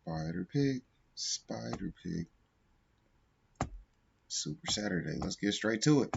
Spider Pig, Spider Pig. Super Saturday. Let's get straight to it.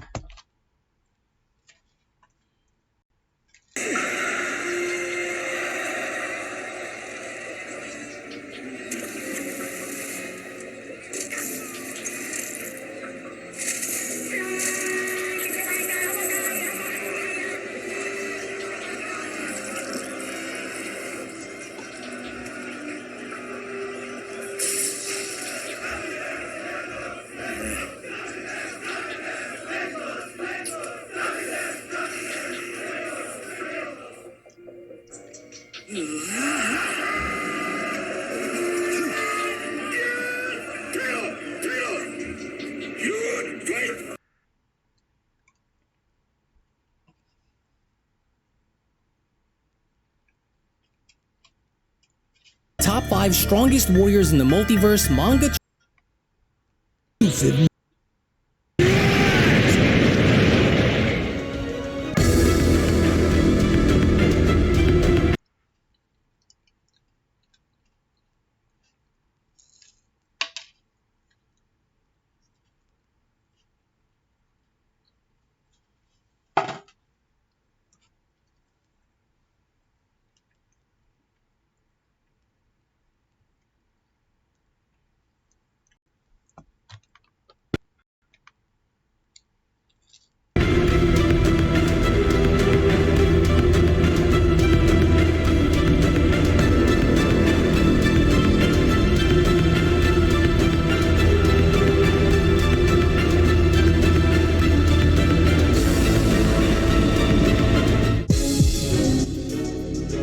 Top 5 strongest warriors in the multiverse manga.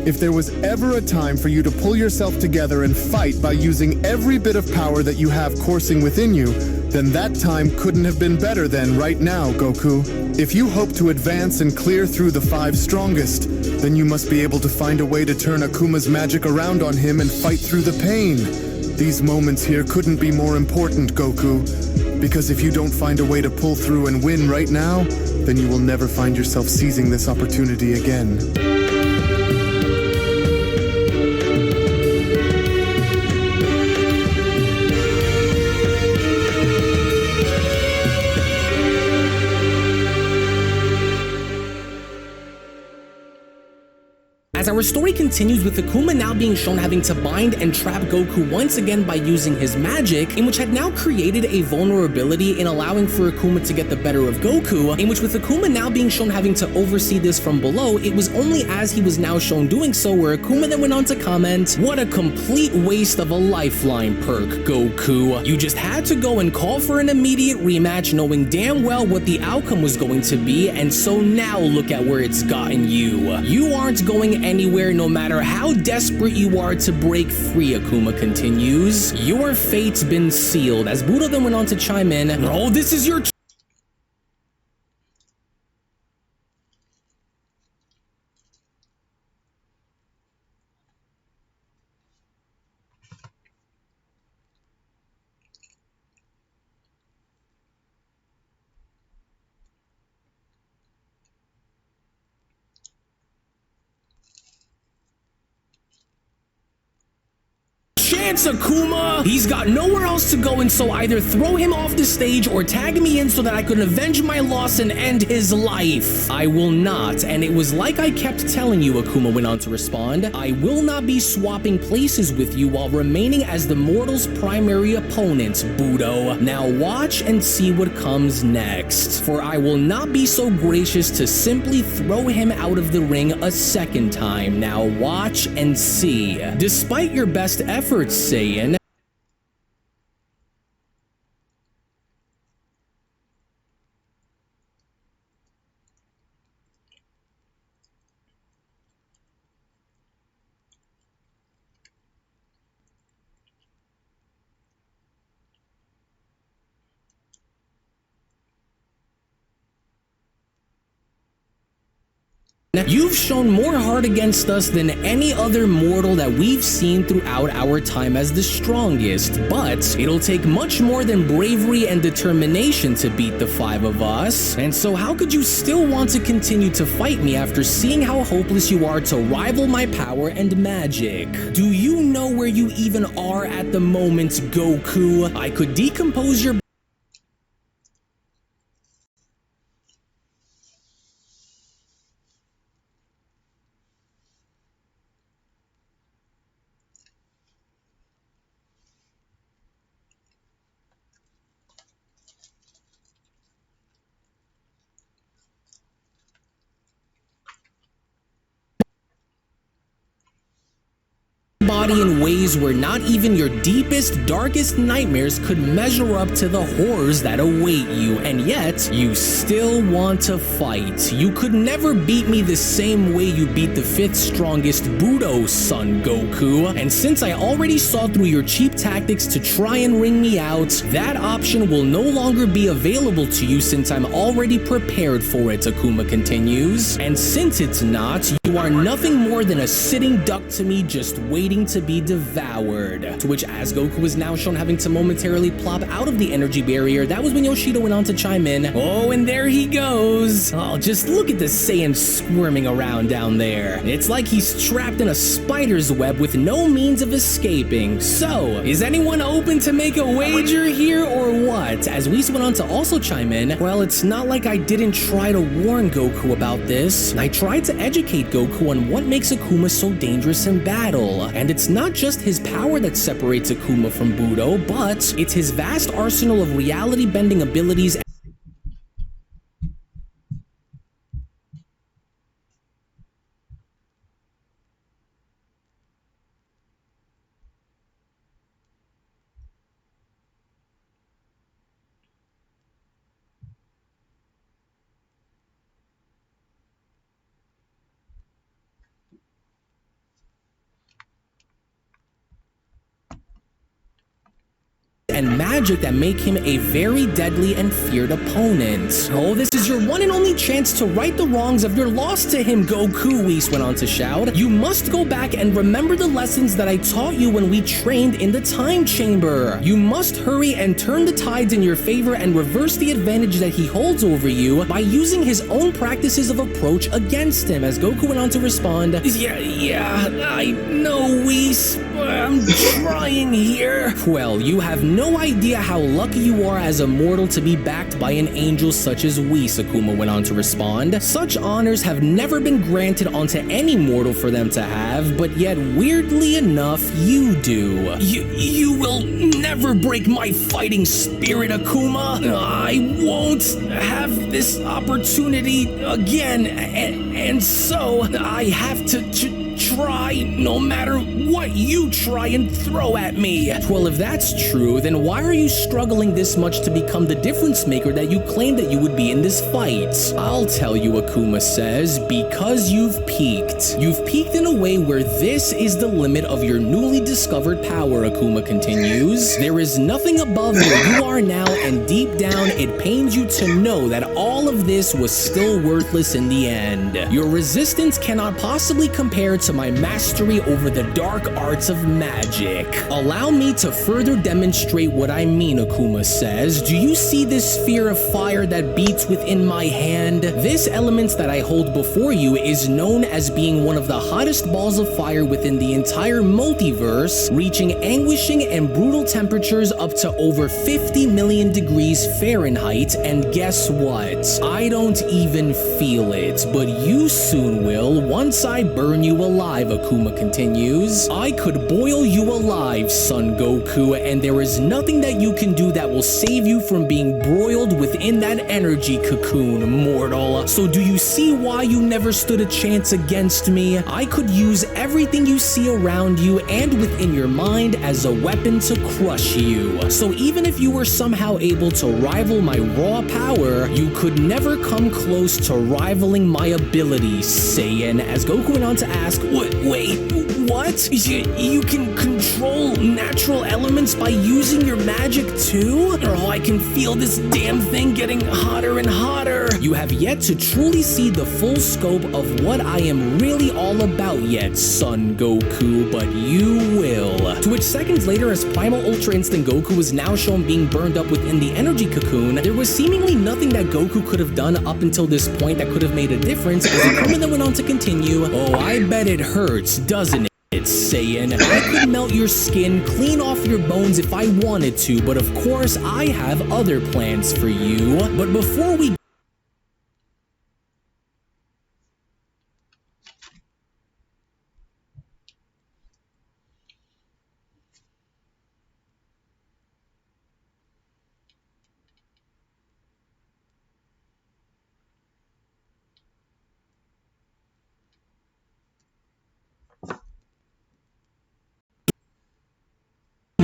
If there was ever a time for you to pull yourself together and fight by using every bit of power that you have coursing within you, then that time couldn't have been better than right now, Goku. If you hope to advance and clear through the 5 strongest, then you must be able to find a way to turn Akuma's magic around on him and fight through the pain. These moments here couldn't be more important, Goku, because if you don't find a way to pull through and win right now, then you will never find yourself seizing this opportunity again. As our story continues with Akuma now being shown having to bind and trap Goku once again by using his magic, in which had now created a vulnerability in allowing for Akuma to get the better of Goku, in which with Akuma now being shown having to oversee this from below, it was only as he was now shown doing so where Akuma then went on to comment, "What a complete waste of a lifeline perk, Goku. You just had to go and call for an immediate rematch knowing damn well what the outcome was going to be, and so now look at where it's gotten you. You aren't going anywhere no matter how desperate you are to break free," Akuma continues. "Your fate's been sealed," as Budo then went on to chime in, "Oh, this is your chance, Akuma. He's got nowhere else to go, and so either throw him off the stage or tag me in so that I could avenge my loss and end his life. I will not, and it was like I kept telling you," Akuma went on to respond. "I will not be swapping places with you while remaining as the mortal's primary opponent, Budo. Now watch and see what comes next, for I will not be so gracious to simply throw him out of the ring a second time. Now watch and see. Despite your best efforts, Saiyan." You've shown more heart against us than any other mortal that we've seen throughout our time as the strongest, but it'll take much more than bravery and determination to beat the 5 of us. And so how could you still want to continue to fight me after seeing how hopeless you are to rival my power and magic? Do you know where you even are at the moment, Goku? I could decompose your body in ways where not even your deepest, darkest nightmares could measure up to the horrors that await you, and yet you still want to fight. You could never beat me the same way you beat the 5th strongest Budo, son Goku, and since I already saw through your cheap tactics to try and wring me out, that option will no longer be available to you since I'm already prepared for it, Akuma continues. And since it's not, you are nothing more than a sitting duck to me just waiting to be devoured. To which, as Goku is now shown having to momentarily plop out of the energy barrier, that was when Yoshida went on to chime in. Oh, and there he goes. Oh, just look at the Saiyan squirming around down there. It's like he's trapped in a spider's web with no means of escaping. So, is anyone open to make a wager here or what? As Whis went on to also chime in, well, it's not like I didn't try to warn Goku about this. I tried to educate Goku on what makes Akuma so dangerous in battle. And it's not just his power that separates Akuma from Budo, but it's his vast arsenal of reality-bending abilities and magic that make him a very deadly and feared opponent. Oh, this is your one and only chance to right the wrongs of your loss to him, Goku, Whis went on to shout. You must go back and remember the lessons that I taught you when we trained in the time chamber. You must hurry and turn the tides in your favor and reverse the advantage that he holds over you by using his own practices of approach against him. As Goku went on to respond, Yeah, I know, Whis. I'm trying here. Well, you have no idea how lucky you are as a mortal to be backed by an angel such as Whis, Akuma went on to respond. Such honors have never been granted onto any mortal for them to have, but yet weirdly enough, you do. You will never break my fighting spirit, Akuma. I won't have this opportunity again, and so I have to try no matter what you try and throw at me. Well, if that's true, then why are you struggling this much to become the difference maker that you claimed that you would be in this fight? I'll tell you, Akuma says, because you've peaked. You've peaked in a way where this is the limit of your newly discovered power, Akuma continues. There is nothing above where you are now, and deep down, it pains you to know that all of this was still worthless in the end. Your resistance cannot possibly compare to my mastery over the dark arts of magic. Allow me to further demonstrate what I mean, Akuma says. Do you see this sphere of fire that beats within my hand? This element that I hold before you is known as being one of the hottest balls of fire within the entire multiverse, reaching anguishing and brutal temperatures up to over 50 million degrees Fahrenheit, and guess what? I don't even feel it, but you soon will once I burn you alive, Akuma continues. I could boil you alive, son Goku, and there is nothing that you can do that will save you from being broiled within that energy cocoon, mortal. So do you see why you never stood a chance against me? I could use everything you see around you and within your mind as a weapon to crush you. So even if you were somehow able to rival my raw power, you could never come close to rivaling my abilities, Saiyan. As Goku went on to ask, Wait, what? You can control natural elements by using your magic too? Oh, I can feel this damn thing getting hotter and hotter. You have yet to truly see the full scope of what I am really all about yet, Son Goku, but you will. To which seconds later, as Primal Ultra Instinct Goku was now shown being burned up within the energy cocoon, there was seemingly nothing that Goku could have done up until this point that could have made a difference, as Akuma then went on to continue, oh, I bet it hurts, doesn't it? Saiyan, I could melt your skin, clean off your bones if I wanted to, but of course I have other plans for you. But before we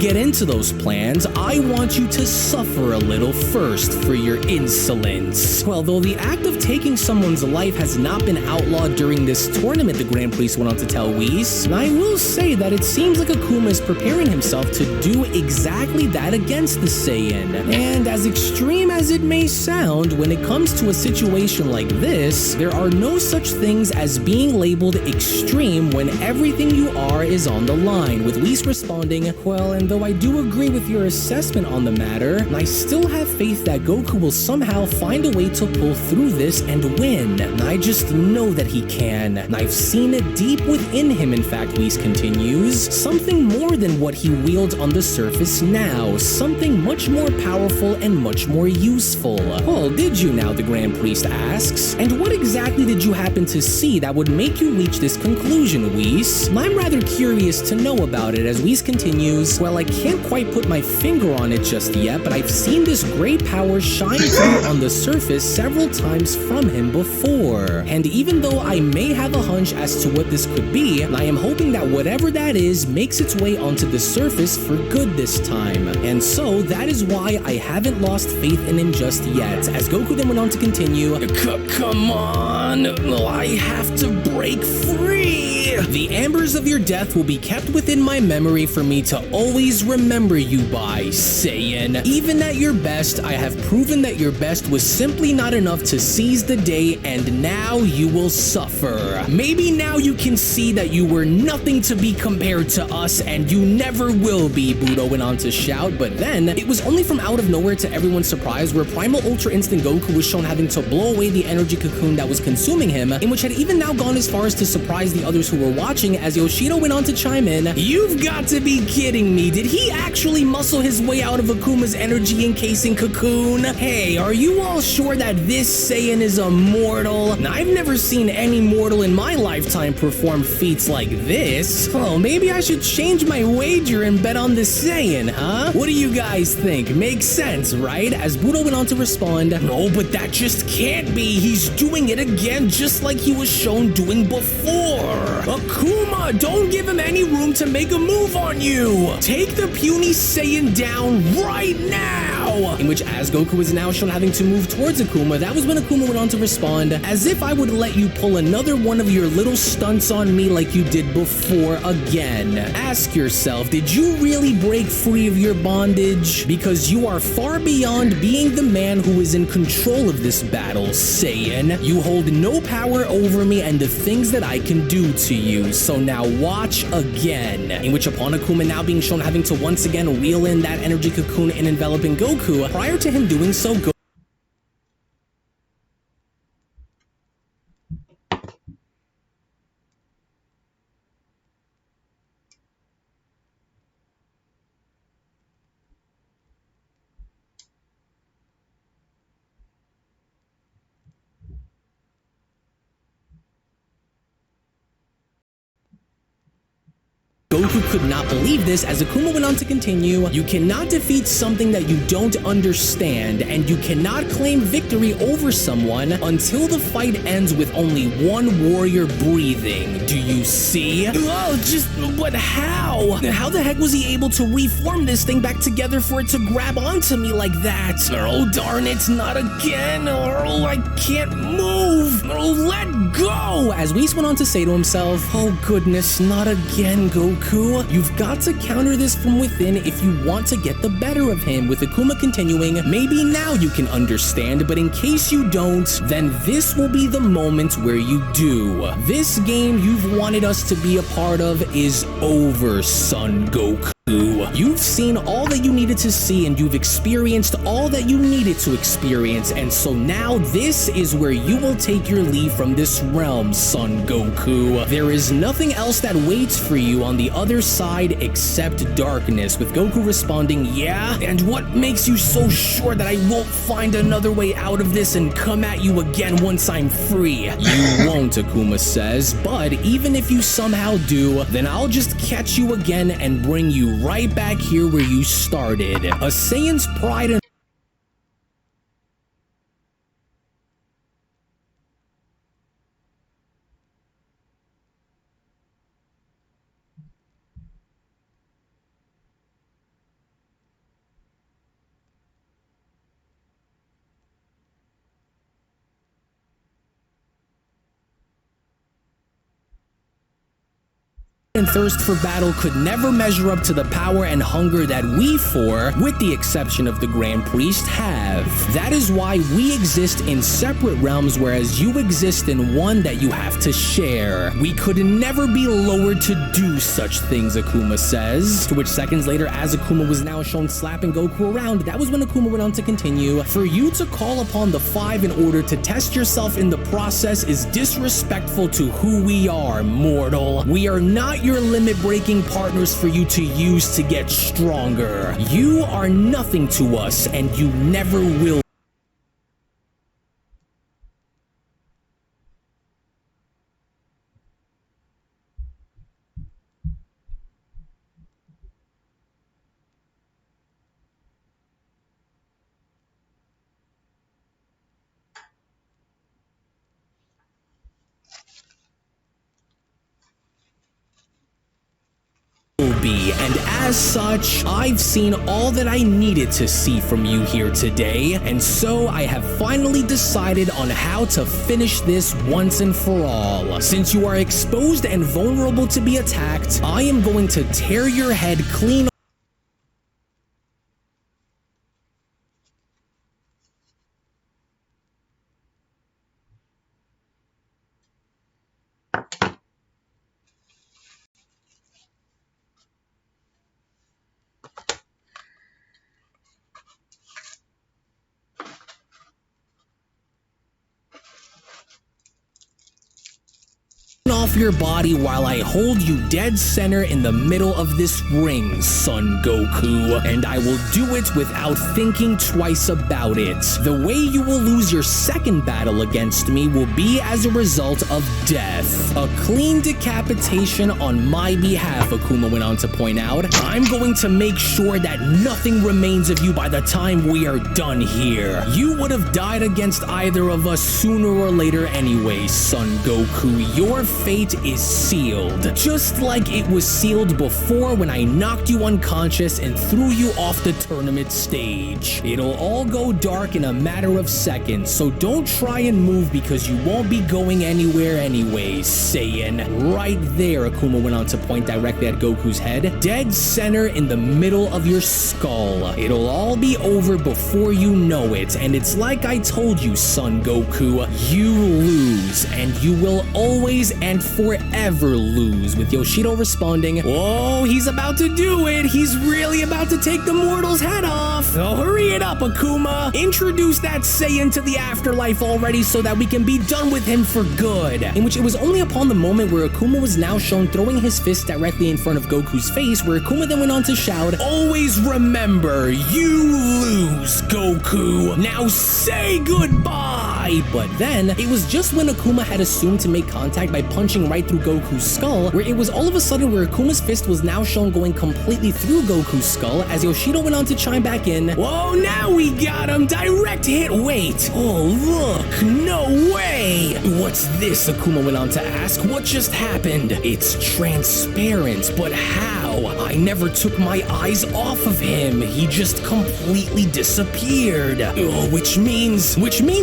get into those plans, I want you to suffer a little first for your insolence. Well, though the act of taking someone's life has not been outlawed during this tournament, the Grand Priest went on to tell Whis, I will say that it seems like Akuma is preparing himself to do exactly that against the Saiyan. And as extreme as it may sound, when it comes to a situation like this, there are no such things as being labeled extreme when everything you are is on the line, with Whis responding, well, and though I do agree with your assessment on the matter, I still have faith that Goku will somehow find a way to pull through this and win. I just know that he can. I've seen it deep within him, in fact, Whis continues. Something more than what he wields on the surface now. Something much more powerful and much more useful. Oh, did you now, the Grand Priest asks. And what exactly did you happen to see that would make you reach this conclusion, Whis? I'm rather curious to know about it, as Whis continues, well, I can't quite put my finger on it just yet, but I've seen this great power shine through on the surface several times from him before. And even though I may have a hunch as to what this could be, I am hoping that whatever that is makes its way onto the surface for good this time. And so that is why I haven't lost faith in him just yet. As Goku then went on to continue, come on, I have to break free. The ambers of your death will be kept within my memory for me to always remember you by, Saiyan. Even at your best, I have proven that your best was simply not enough to seize the day, and now you will suffer. Maybe now you can see that you were nothing to be compared to us, and you never will be, Budo went on to shout, but then it was only from out of nowhere, to everyone's surprise, where Primal Ultra Instinct Goku was shown having to blow away the energy cocoon that was consuming him, in which had even now gone as far as to surprise the others who were watching, as Yoshido went on to chime in, you've got to be kidding me. Did he actually muscle his way out of Akuma's energy encasing cocoon? Hey, are you all sure that this Saiyan is a mortal? Now, I've never seen any mortal in my lifetime perform feats like this. Oh, maybe I should change my wager and bet on the Saiyan, huh? What do you guys think? Makes sense, right? As Budo went on to respond, no, but that just can't be. He's doing it again just like he was shown doing before. Akuma, don't give him any room to make a move on you. Take the puny Saiyan down right now. In which, as Goku was now shown having to move towards Akuma, that was when Akuma went on to respond, as if I would let you pull another one of your little stunts on me like you did before again. Ask yourself, did you really break free of your bondage? Because you are far beyond being the man who is in control of this battle, Saiyan. You hold no power over me and the things that I can do to you, so now watch again. In which, upon Akuma now being shown having to once again reel in that energy cocoon and enveloping Goku, prior to him doing so, Goku Goku could not believe this as Akuma went on to continue, "You cannot defeat something that you don't understand, and you cannot claim victory over someone until the fight ends with only one warrior breathing. Do you see?" But how? How the heck was he able to reform this thing back together for it to grab onto me like that? Oh, darn it, not again. Oh, I can't move. Oh, let go. As Whis went on to say to himself, "Oh goodness, not again, Goku. You've got to counter this from within if you want to get the better of him." With Akuma continuing, "Maybe now you can understand, but in case you don't, then this will be the moment where you do. This game you've wanted us to be a part of is over, Son Goku. You've seen all that you needed to see and you've experienced all that you needed to experience, and so now this is where you will take your leave from this realm, Son Goku. There is nothing else that waits for you on the other side except darkness." With Goku responding, "Yeah? And what makes you so sure that I won't find another way out of this and come at you again once I'm free?" "You won't," Akuma says, "but even if you somehow do, then I'll just catch you again and bring you right back here where you started." A Saiyan's pride and thirst for battle could never measure up to the power and hunger that we four, with the exception of the Grand Priest, have. That is why we exist in separate realms, whereas you exist in one that you have to share. We could never be lowered to do such things, Akuma says. To which seconds later, as Akuma was now shown slapping Goku around, that was when Akuma went on to continue, "For you to call upon the five in order to test yourself in the process is disrespectful to who we are, mortal. We are not your limit-breaking partners for you to use to get stronger. You are nothing to us, and you never will." And as such, I've seen all that I needed to see from you here today, and so I have finally decided on how to finish this once and for all. Since you are exposed and vulnerable to be attacked, I am going to tear your head clean off your body while I hold you dead center in the middle of this ring, Son Goku, and I will do it without thinking twice about it. The way you will lose your second battle against me will be as a result of death. A clean decapitation on my behalf, Akuma went on to point out. I'm going to make sure that nothing remains of you by the time we are done here. You would have died against either of us sooner or later anyway, Son Goku. Your fate is sealed. Just like it was sealed before when I knocked you unconscious and threw you off the tournament stage. It'll all go dark in a matter of seconds, so don't try and move because you won't be going anywhere anyways, Saiyan. Right there, Akuma went on to point directly at Goku's head, dead center in the middle of your skull. It'll all be over before you know it, and it's like I told you, Son Goku, you lose, and you will always and forever lose. With Yoshido responding, "Oh, he's about to do it. He's really about to take the mortal's head off. Oh, hurry it up, Akuma. Introduce that Saiyan to the afterlife already so that we can be done with him for good." In which it was only upon the moment where Akuma was now shown throwing his fist directly in front of Goku's face where Akuma then went on to shout, "Always remember, you lose, Goku. Now say goodbye." right, but then it was just when Akuma had assumed to make contact by punching right through Goku's skull, where it was all of a sudden where Akuma's fist was now shown going completely through Goku's skull as Yoshido went on to chime back in. Whoa, now we got him! Direct hit! Wait! Oh, look! No way! What's this? Akuma went on to ask. What just happened? It's transparent, but how? I never took my eyes off of him. He just completely disappeared. Oh, which means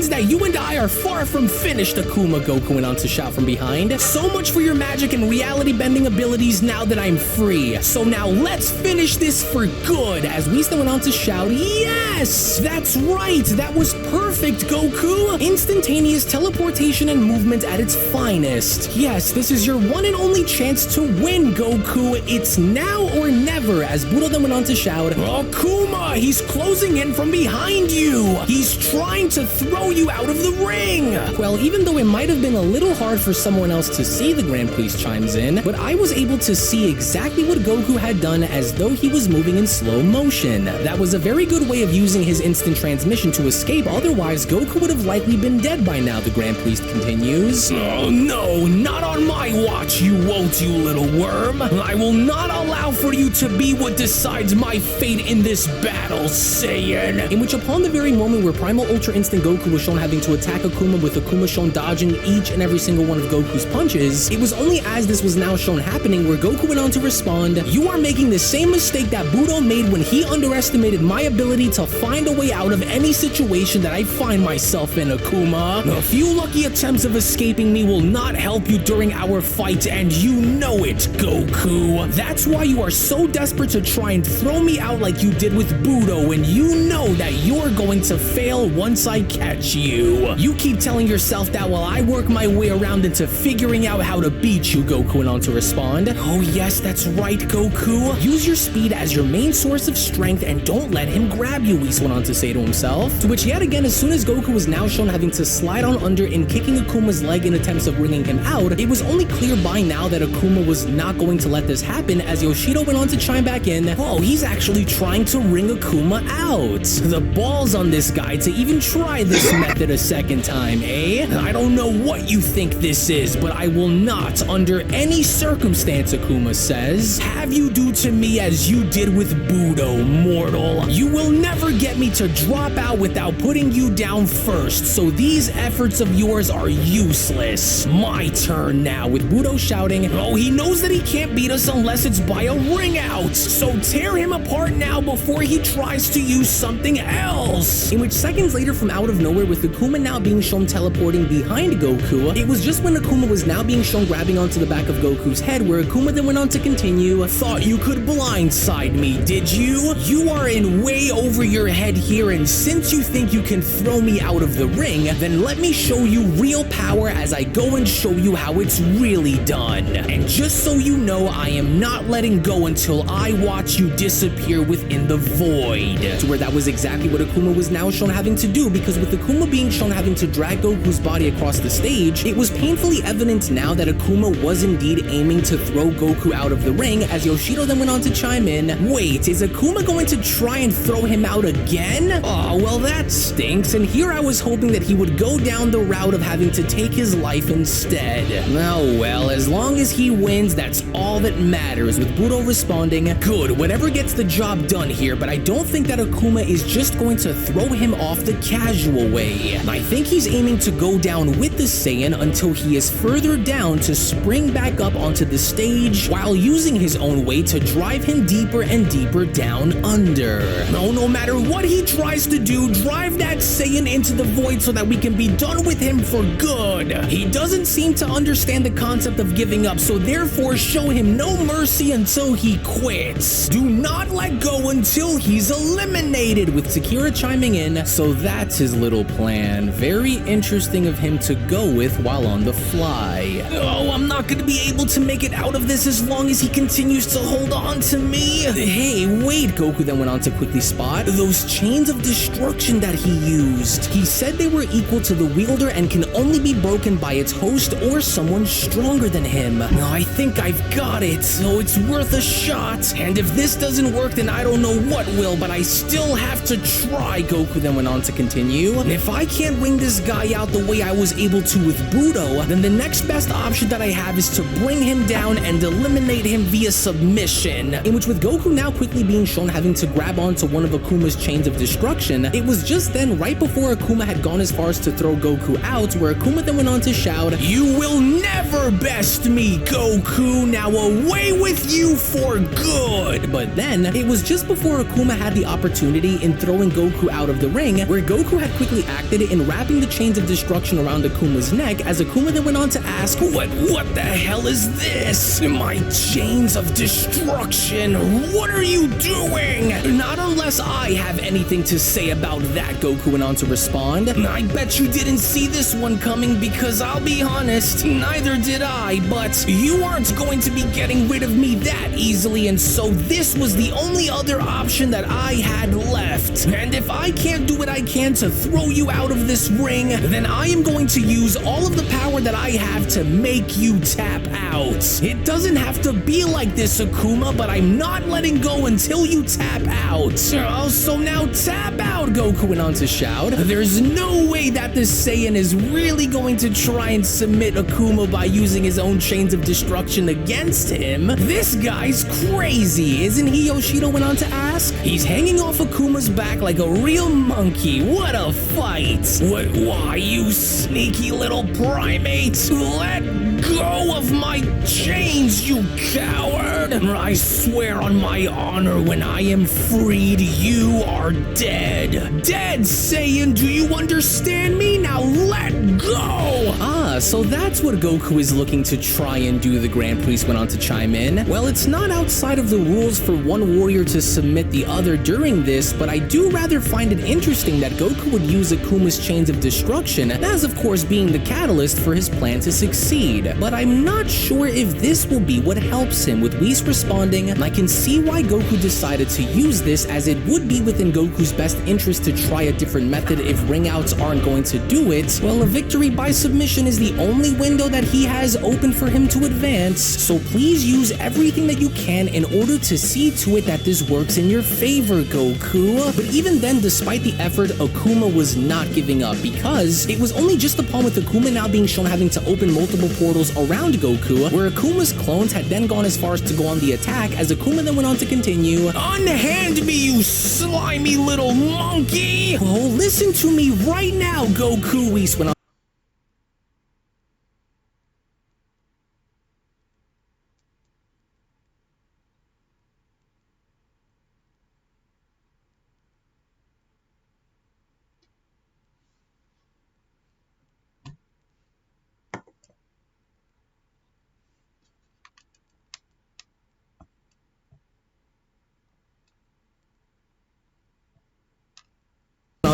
that you and I are far from finished, Akuma, Goku went on to shout from behind. So much for your magic and reality bending abilities now that I'm free. So now let's finish this for good, as Whis went on to shout, yes! That's right! That was perfect, Goku! Instantaneous teleportation and movement at its finest. Yes, this is your one and only chance to win, Goku. It's now or never, as Budo then went on to shout, Akuma! He's closing in from behind you! He's trying to throw you out of the ring! Well, even though it might have been a little hard for someone else to see, the Grand Priest chimes in, but I was able to see exactly what Goku had done as though he was moving in slow motion. That was a very good way of using his instant transmission to escape, otherwise Goku would have likely been dead by now, the Grand Priest continues. Oh no, not on my watch, you won't, you little worm! I will not allow for you to be what decides my fate in this battle, Saiyan! In which upon the very moment where Primal Ultra Instinct Goku was shown having to attack Akuma with Akuma shown dodging each and every single one of Goku's punches, it was only as this was now shown happening where Goku went on to respond, you are making the same mistake that Budo made when he underestimated my ability to find a way out of any situation that I find myself in, Akuma. A few lucky attempts of escaping me will not help you during our fight, and you know it, Goku. That's why you are so desperate to try and throw me out like you did with Budo, and you know that you're going to fail once I catch you. You keep telling yourself that while I work my way around into figuring out how to beat you, Goku went on to respond. Oh yes, that's right, Goku. Use your speed as your main source of strength and don't let him grab you, Whis went on to say to himself. To which yet again, as soon as Goku was now shown having to slide on under and kicking Akuma's leg in attempts of bringing him out, it was only clear by now that Akuma was not going to let this happen, as Yoshido went on to chime back in. Oh, he's actually trying to wring Akuma out. The balls on this guy to even try this method a second time, eh? I don't know what you think this is, but I will not, under any circumstance, Akuma says, have you do to me as you did with Budo, mortal. You will never get me to drop out without putting you down first, so these efforts of yours are useless. My turn now, with Budo shouting, oh, he knows that he can't beat us unless it's by a ring out, so tear him apart now before he tries to use something else. In which seconds later, from out of nowhere, with Akuma now being shown teleporting behind Goku, it was just when Akuma was now being shown grabbing onto the back of Goku's head, where Akuma then went on to continue, thought you could blindside me, did you? You are in way over your head here, and since you think you can throw me out of the ring, then let me show you real power as I go and show you how it's really done. And just so you know, I am not letting go until I watch you disappear within the void. To where that was exactly what Akuma was now shown having to do, because with Akuma being shown having to drag Goku's body across the stage, it was painfully evident now that Akuma was indeed aiming to throw Goku out of the ring, as Yoshido then went on to chime in, wait, is Akuma going to try and throw him out again? Oh, well that stinks, and here I was hoping that he would go down the route of having to take his life instead. Oh well, as long as he wins, that's all that matters, with Budo responding, good, whatever gets the job done here, but I don't think that Akuma is just going to throw him off the casual way. I think he's aiming to go down with the Saiyan until he is further down to spring back up onto the stage while using his own weight to drive him deeper and deeper down under. No matter what he tries to do, drive that Saiyan into the void so that we can be done with him for good. He doesn't seem to understand the concept of giving up, so therefore show him no mercy until he quits. Do not let go until he's eliminated, with Takira chiming in, so that's his little plan. Very interesting of him to go with while on the fly. Oh, I'm not gonna be able to make it out of this as long as he continues to hold on to me. Hey, wait, Goku then went on to quickly spot those chains of destruction that he used. He said they were equal to the wielder and can only be broken by its host or someone stronger than him. I think I've got it, so it's worth a shot. And if this doesn't work, then I don't know what will, but I still have to try, Goku then went on to continue. If I can't can't wing this guy out the way I was able to with Budo, then the next best option that I have is to bring him down and eliminate him via submission. In which, with Goku now quickly being shown having to grab onto one of Akuma's chains of destruction, it was just then, right before Akuma had gone as far as to throw Goku out, where Akuma then went on to shout, "You will never best me, Goku! Now away with you for good!" But then, it was just before Akuma had the opportunity in throwing Goku out of the ring, where Goku had quickly acted in wrapping the chains of destruction around Akuma's neck, as Akuma then went on to ask, What the hell is this? My chains of destruction, what are you doing? Not unless I have anything to say about that, Goku went on to respond. I bet you didn't see this one coming, because I'll be honest, neither did I, but you aren't going to be getting rid of me that easily, and so this was the only other option that I had left. And if I can't do what I can to throw you out of this ring, then I am going to use all of the power that I have to make you tap out. It doesn't have to be like this, Akuma, but I'm not letting go until you tap out. So now tap out, Goku went on to shout. There's no way that this Saiyan is really going to try and submit Akuma by using his own chains of destruction against him. This guy's crazy, isn't he? Yoshito went on to ask. He's hanging off Akuma's back like a real monkey. What a fight. Why, you sneaky little primate? Let go of my chains, you coward! I swear on my honor, when I am freed, you are dead. Dead, Saiyan, do you understand me? Now let go! So that's what Goku is looking to try and do, the Grand Priest went on to chime in. Well, it's not outside of the rules for one warrior to submit the other during this, but I do rather find it interesting that Goku would use Akuma's chains of destruction, as of course being the catalyst for his plan to succeed. But I'm not sure if this will be what helps him, with Whis responding, and I can see why Goku decided to use this, as it would be within Goku's best interest to try a different method if ring outs aren't going to do it. Well, a victory by submission is the only window that he has open for him to advance, so please use everything that you can in order to see to it that this works in your favor, Goku. But even then, despite the effort, Akuma was not giving up, because it was only just upon with Akuma now being shown having to open multiple portals around Goku, where Akuma's clones had then gone as far as to go on the attack, as Akuma then went on to continue, "Unhand me, you slimy little monkey!" Oh, listen to me right now, Goku, Whis went on.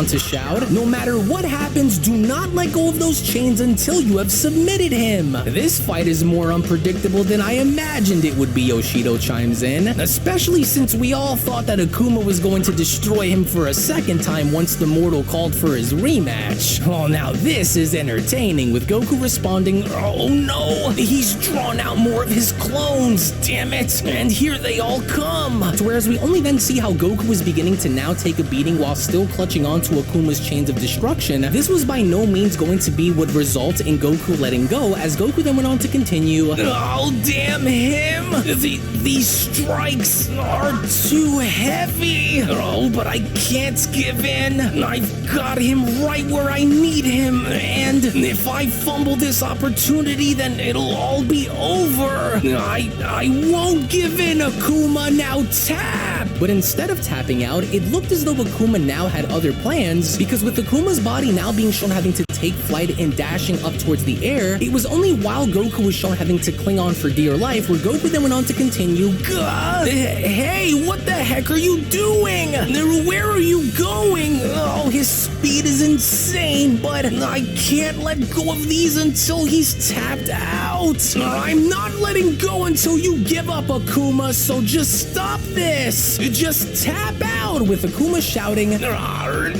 To shout, "No matter what happens, do not let go of those chains until you have submitted him." This fight is more unpredictable than I imagined it would be, Yoshito chimes in, especially since we all thought that Akuma was going to destroy him for a second time once the mortal called for his rematch. Oh, now this is entertaining, with Goku responding, "Oh no, he's drawn out more of his clones, damn it, and here they all come." To whereas we only then see how Goku was beginning to now take a beating while still clutching on to Akuma's chains of destruction. This was by no means going to be what results in Goku letting go, as Goku then went on to continue, "Oh, damn him! These strikes are too heavy! Oh, but I can't give in! I've got him right where I need him, and if I fumble this opportunity, then it'll all be over! I won't give in, Akuma! Now tap!" But instead of tapping out, it looked as though Akuma now had other plans, because with Akuma's body now being shown having to take flight and dashing up towards the air, it was only while Goku was shown having to cling on for dear life where Goku then went on to continue, "Hey, what the heck are you doing? Where are you going? Oh, his speed is insane, but I can't let go of these until he's tapped out. I'm not letting go until you give up, Akuma, so just stop this. Just tap out," with Akuma shouting, "Never!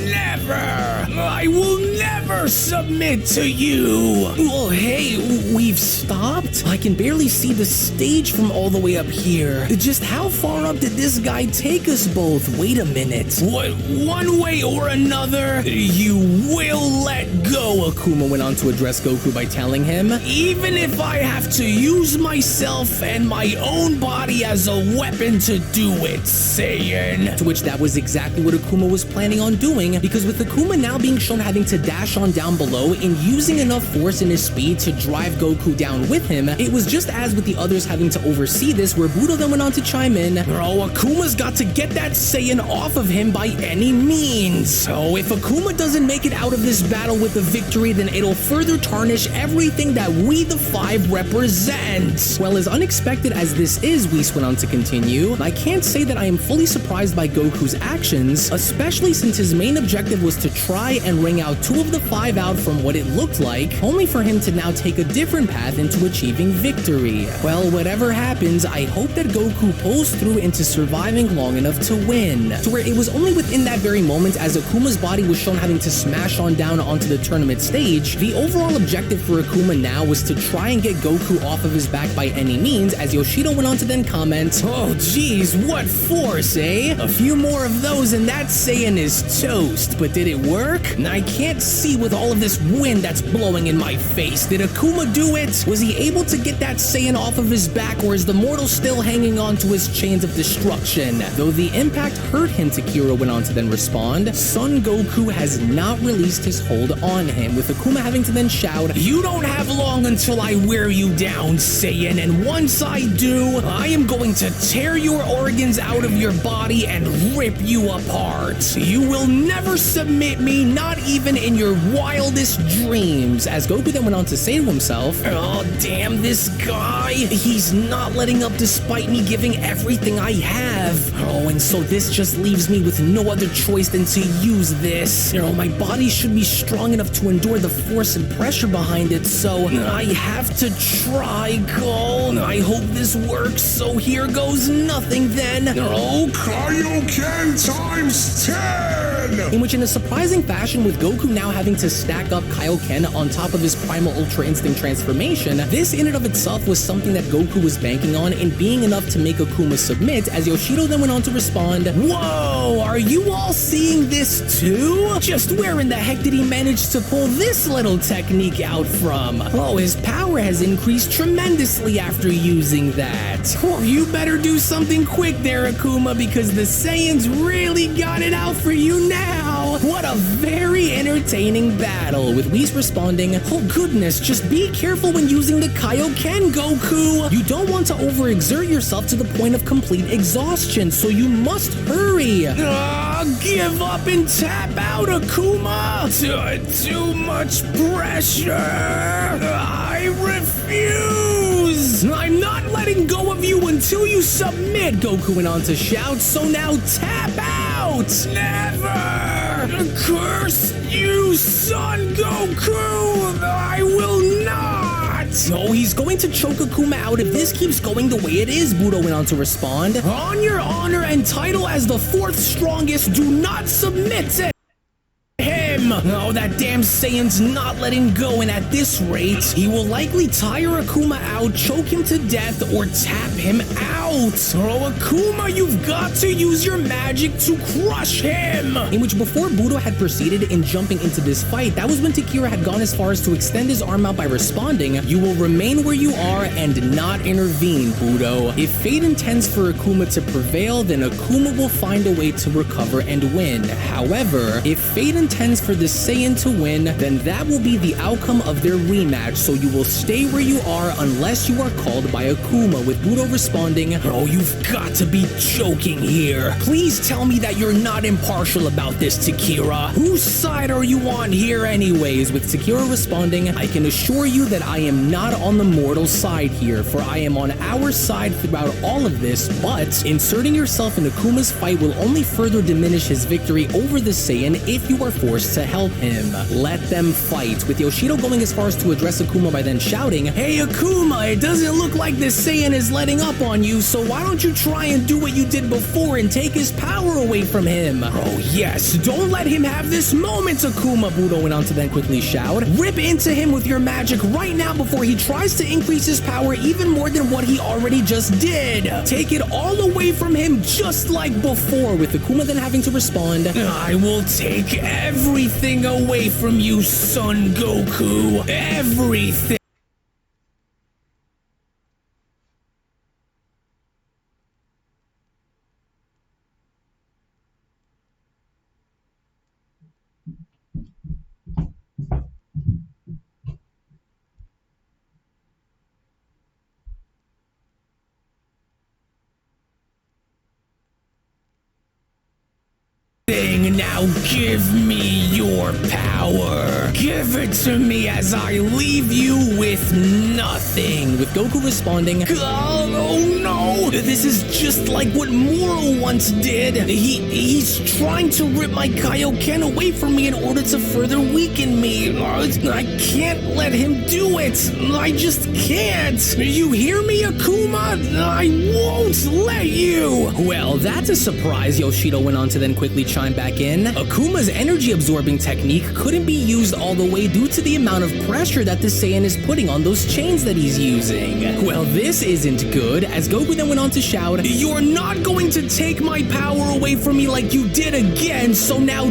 I will never never submit to you. Well, hey, we've stopped? I can barely see the stage from all the way up here. Just how far up did this guy take us both? Wait a minute. What, one way or another, you will let go, Akuma went on to address Goku by telling him, even if I have to use myself and my own body as a weapon to do it, Saiyan. To which that was exactly what Akuma was planning on doing, because with Akuma now being shown having to dash on down below and using enough force in his speed to drive Goku down with him, it was just as with the others having to oversee this, where Budo then went on to chime in, oh, Akuma's got to get that Saiyan off of him by any means. So if Akuma doesn't make it out of this battle with a victory, then it'll further tarnish everything that we the Five represent. Well, as unexpected as this is, Whis went on to continue, I can't say that I am fully surprised by Goku's actions, especially since his main objective was to try and wring out two of the five out from what it looked like, only for him to now take a different path into achieving victory. Well, whatever happens, I hope that Goku pulls through into surviving long enough to win. To where it was only within that very moment, as Akuma's body was shown having to smash on down onto the tournament stage, the overall objective for Akuma now was to try and get Goku off of his back by any means, as Yoshido went on to then comment, oh geez, what force, eh? A few more of those and that Saiyan is toast. But did it work? I can't see with all of this wind that's blowing in my face. Did Akuma do it? Was he able to get that Saiyan off of his back, or is the mortal still hanging on to his chains of destruction? Though the impact hurt him, Takira went on to then respond, Son Goku has not released his hold on him, with Akuma having to then shout, you don't have long until I wear you down, Saiyan, and once I do, I am going to tear your organs out of your body and rip you apart. You will never submit me, not even in your wildest dreams. As Goku then went on to say to himself, oh damn this guy, he's not letting up despite me giving everything I have. Oh, and so this just leaves me with no other choice than to use this. My body should be strong enough to endure the force and pressure behind it, so I have to try, Cole. I hope this works, so here goes nothing then. Oh, Kaioken times 10! In which, in a surprising fashion, with Goku now having to stack up Kaioken on top of his Primal Ultra Instinct transformation, this in and of itself was something that Goku was banking on and being enough to make Akuma submit, as Yoshido then went on to respond, whoa, are you all seeing this too? Just where in the heck did he manage to pull this little technique out from? Oh, his power has increased tremendously after using that. Oh, you better do something quick there, Akuma, because the Saiyans really got it out for you now. What a very entertaining battle, with Whis responding, oh goodness, just be careful when using the Kaioken, Goku. You don't want to overexert yourself to the point of complete exhaustion, so you must hurry. Give up and tap out, Akuma. Too much pressure. I refuse. I'm not letting go of you until you submit, Goku went on to shout, so now tap out. Never. Curse you, Son Goku. I will not. Oh, he's going to choke Akuma out if this keeps going the way it is, Budo went on to respond. On your honor and title as the fourth strongest, do not submit to him. Oh, that damn Saiyan's not letting go, and at this rate, he will likely tire Akuma out, choke him to death, or tap him out. Oh, Akuma, you've got to use your magic to crush him. In which, before Budo had proceeded in jumping into this fight, that was when Takira had gone as far as to extend his arm out by responding, you will remain where you are and not intervene, Budo. If fate intends for Akuma to prevail, then Akuma will find a way to recover and win. However, if fate intends for the Saiyan to win, then that will be the outcome of their rematch, so you will stay where you are unless you are called by Akuma, with Budo responding, oh, you've got to be joking here. Please tell me that you're not impartial about this, Takira. Whose side are you on here anyways? With Takira responding, I can assure you that I am not on the mortal side here, for I am on our side throughout all of this, but inserting yourself in Akuma's fight will only further diminish his victory over the Saiyan if you are forced to help help him. Let them fight, with Yoshido going as far as to address Akuma by then shouting, "Hey Akuma, it doesn't look like this Saiyan is letting up on you, so why don't you try and do what you did before and take his power away from him?" "Oh yes, don't let him have this moment, Akuma," Budo went on to then quickly shout. "Rip into him with your magic right now before he tries to increase his power even more than what he already just did. Take it all away from him just like before," with Akuma then having to respond, "I will take everything away from you, Son Goku. Everything." "Now give me your power. Give it to me as I leave you with nothing," with Goku responding, oh no, this is just like what Moro once did. He's trying to rip my Kaioken away from me in order to further weaken me. I can't let him do it. I just can't. You hear me, Akuma? I won't let you." Well, that's a surprise, Yoshido went on to then quickly chime back in. Akuma's energy absorbing technique couldn't be used all the way due to the amount of pressure that the Saiyan is putting on those chains that he's using. Well, this isn't good, as Goku then went on to shout, "You're not going to take my power away from me like you did again, so now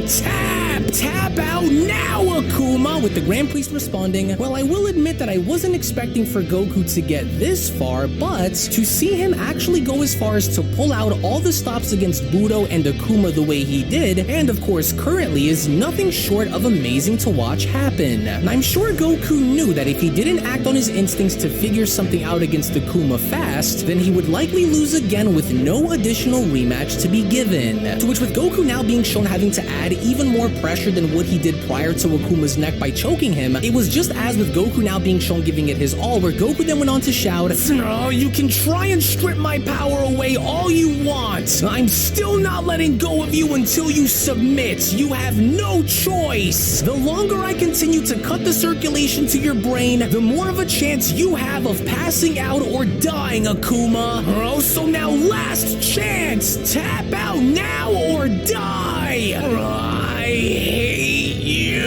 tap out now, Akuma," with the Grand Priest responding, "Well, I will admit that I wasn't expecting for Goku to get this far, but to see him actually go as far as to pull out all the stops against Budo and Akuma the way he did, and of course currently, is nothing short of amazing to watch happen. And I'm sure Goku knew that if he didn't act on his instincts to figure something out against Akuma fast, then he would likely lose again with no additional rematch to be given. To which, with Goku now being shown having to add even more pressure than what he did prior to Akuma's neck by choking him, it was just as with Goku now being shown giving it his all, where Goku then went on to shout, "Oh, you can try and strip my power away all you want. I'm still not letting go of you until you submit. You have no choice. The longer I continue to cut the circulation to your brain, the more of a chance you have of passing out or dying, Akuma. Oh, so now last chance. Tap out now or die. I hate you."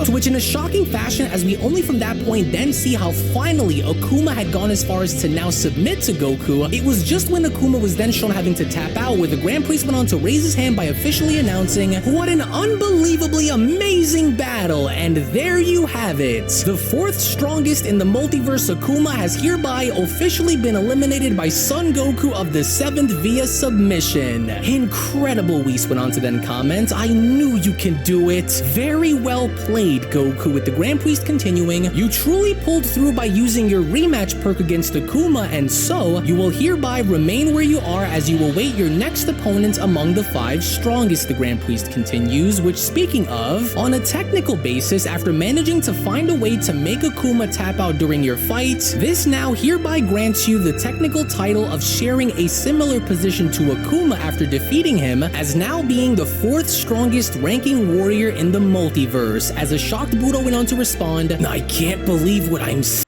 To which, in a shocking fashion, as we only from that point then see how finally Akuma had gone as far as to now submit to Goku, it was just when Akuma was then shown having to tap out where the Grand Priest went on to raise his hand by officially announcing, "What an unbelievably amazing battle, and there you have it. The fourth strongest in the multiverse Akuma has hereby officially been eliminated by Son Goku of the 7th via submission." "Incredible," Whis went on to then comment. "I knew you can do it. Very well played, Goku," with the Grand Priest continuing, "You truly pulled through by using your rematch perk against Akuma, and so you will hereby remain where you are as you await your next opponent among the 5 strongest," the Grand Priest continues, which, speaking of, on a technical basis, after managing to find a way to make Akuma tap out during your fight, this now hereby grants you the technical title of sharing a similar position to Akuma after defeating him, as now being the 4th strongest ranking warrior in the multiverse. As a shocked Budo went on to respond, "I can't believe what I'm seeing."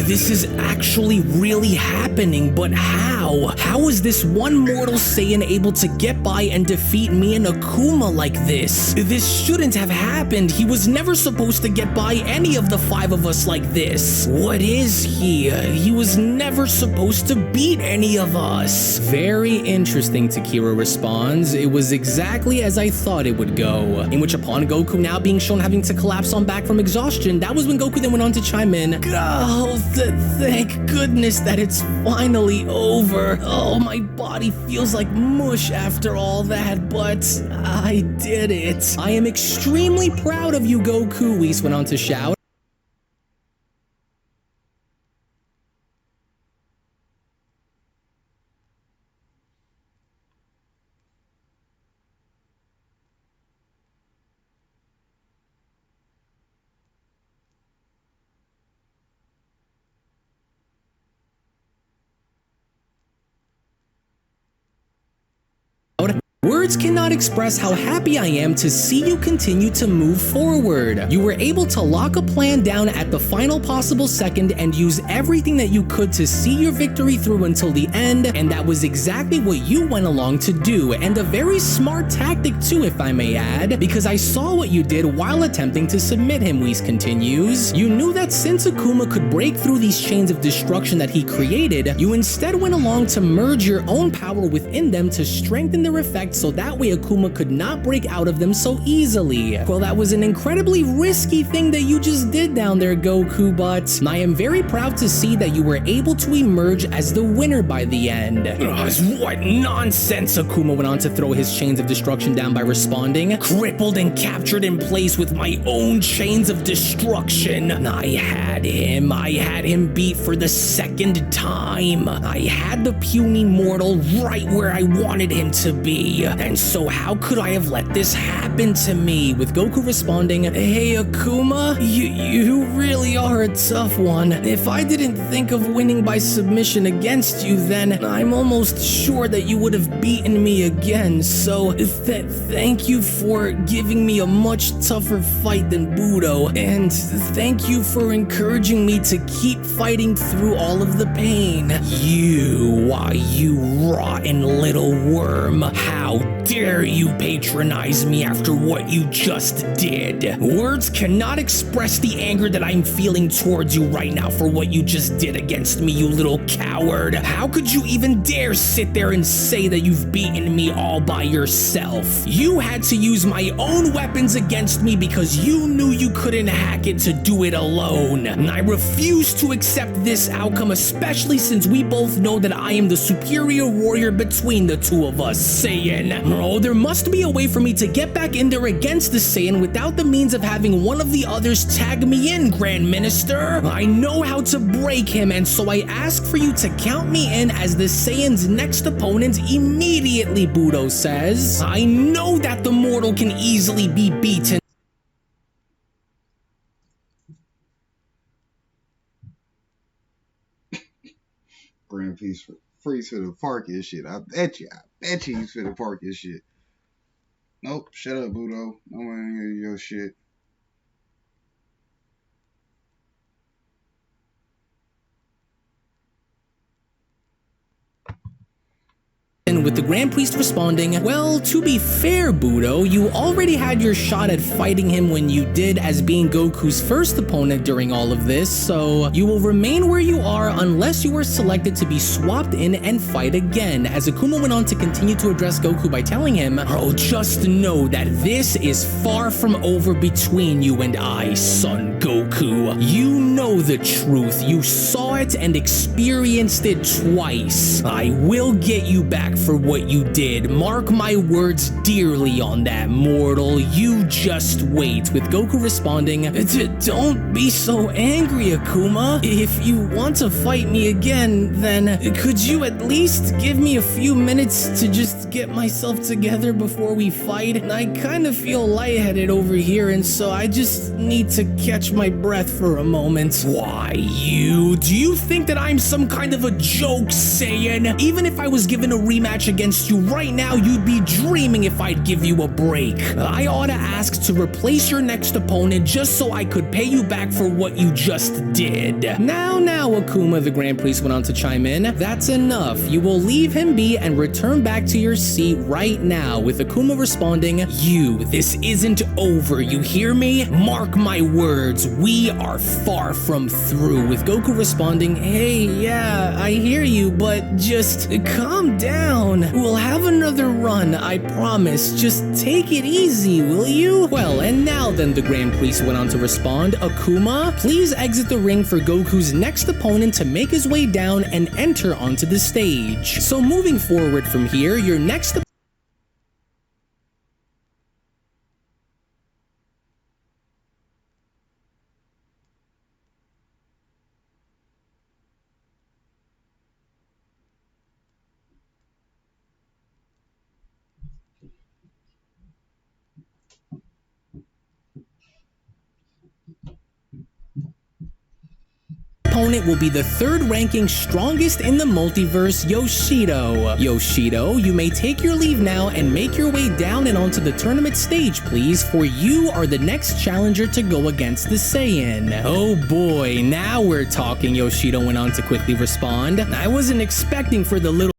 This is actually really happening, but how? How is this one mortal Saiyan able to get by and defeat me and Akuma like this? This shouldn't have happened. He was never supposed to get by any of the 5 of us like this. What is he? He was never supposed to beat any of us. Very interesting, Takira responds. It was exactly as I thought it would go. In which, upon Goku now being shown having to collapse on back from exhaustion, that was when Goku then went on to chime in, "Oh, thank goodness that it's finally over. Oh, my body feels like mush after all that, but I did it. I am extremely proud of you, Goku," Whis went on to shout. words cannot express how happy I am to see you continue to move forward. You were able to lock a plan down at the final possible second and use everything that you could to see your victory through until the end, and that was exactly what you went along to do, and a very smart tactic too, if I may add, because I saw what you did while attempting to submit him, Whis continues. You knew that since Akuma could break through these chains of destruction that he created, you instead went along to merge your own power within them to strengthen their effect so that way Akuma could not break out of them so easily. Well, that was an incredibly risky thing that you just did down there, Goku, but I am very proud to see that you were able to emerge as the winner by the end. What nonsense! Akuma went on to throw his chains of destruction down by responding. Crippled and captured in place with my own chains of destruction. I had him beat for the second time. I had the puny mortal right where I wanted him to be. And so how could I have let this happen to me? With Goku responding, hey Akuma, you really are a tough one. If I didn't think of winning by submission against you, then I'm almost sure that you would have beaten me again. So thank you for giving me a much tougher fight than Budo, and thank you for encouraging me to keep fighting through all of the pain. You rotten little worm, how dare you patronize me after what you just did? Words cannot express the anger that I'm feeling towards you right now for what you just did against me, you little coward. How could you even dare sit there and say that you've beaten me all by yourself? You had to use my own weapons against me because you knew you couldn't hack it to do it alone. And I refuse to accept this outcome, especially since we both know that I am the superior warrior between the two of us, Saiyan. Oh, there must be a way for me to get back in there against the Saiyan without the means of having one of the others tag me in, Grand Minister. I know how to break him, and so I ask for you to count me in as the Saiyan's next opponent immediately, Budo says. I know that the mortal can easily be beaten. Grand Peace Freeze for the park his shit. I bet you he's for the park his shit. Nope, shut up, Budo. No one hear your shit. With the Grand Priest responding, well, to be fair, Budo, you already had your shot at fighting him when you did as being Goku's first opponent during all of this, so you will remain where you are unless you are selected to be swapped in and fight again. As Akuma went on to continue to address Goku by telling him, oh, just know that this is far from over between you and I, son Goku. You know the truth. You saw it and experienced it twice. I will get you back for what you did. Mark my words dearly on that, mortal. You just wait. With Goku responding, don't be so angry, Akuma. If you want to fight me again, then could you at least give me a few minutes to just get myself together before we fight? I kind of feel lightheaded over here, and so I just need to catch my breath for a moment. Why, do you think that I'm some kind of a joke, Saiyan? Even if I was given a rematch against you right now, you'd be dreaming if I'd give you a break. I ought to ask to replace your next opponent just so I could pay you back for what you just did. Now, Akuma, the Grand Priest went on to chime in. That's enough. You will leave him be and return back to your seat right now. With Akuma responding, this isn't over. You hear me? Mark my words. We are far from through. With Goku responding, hey, yeah, I hear you, but just calm down. We'll have another run, I promise. Just take it easy, will you? Well, and now then, the Grand Priest went on to respond, Akuma, please exit the ring for Goku's next opponent to make his way down and enter onto the stage. So moving forward from here, your next opponent will be the third-ranking strongest in the multiverse, Yoshido. Yoshido, you may take your leave now and make your way down and onto the tournament stage, please, for you are the next challenger to go against the Saiyan. Oh boy, now we're talking, Yoshido went on to quickly respond. I wasn't expecting for the little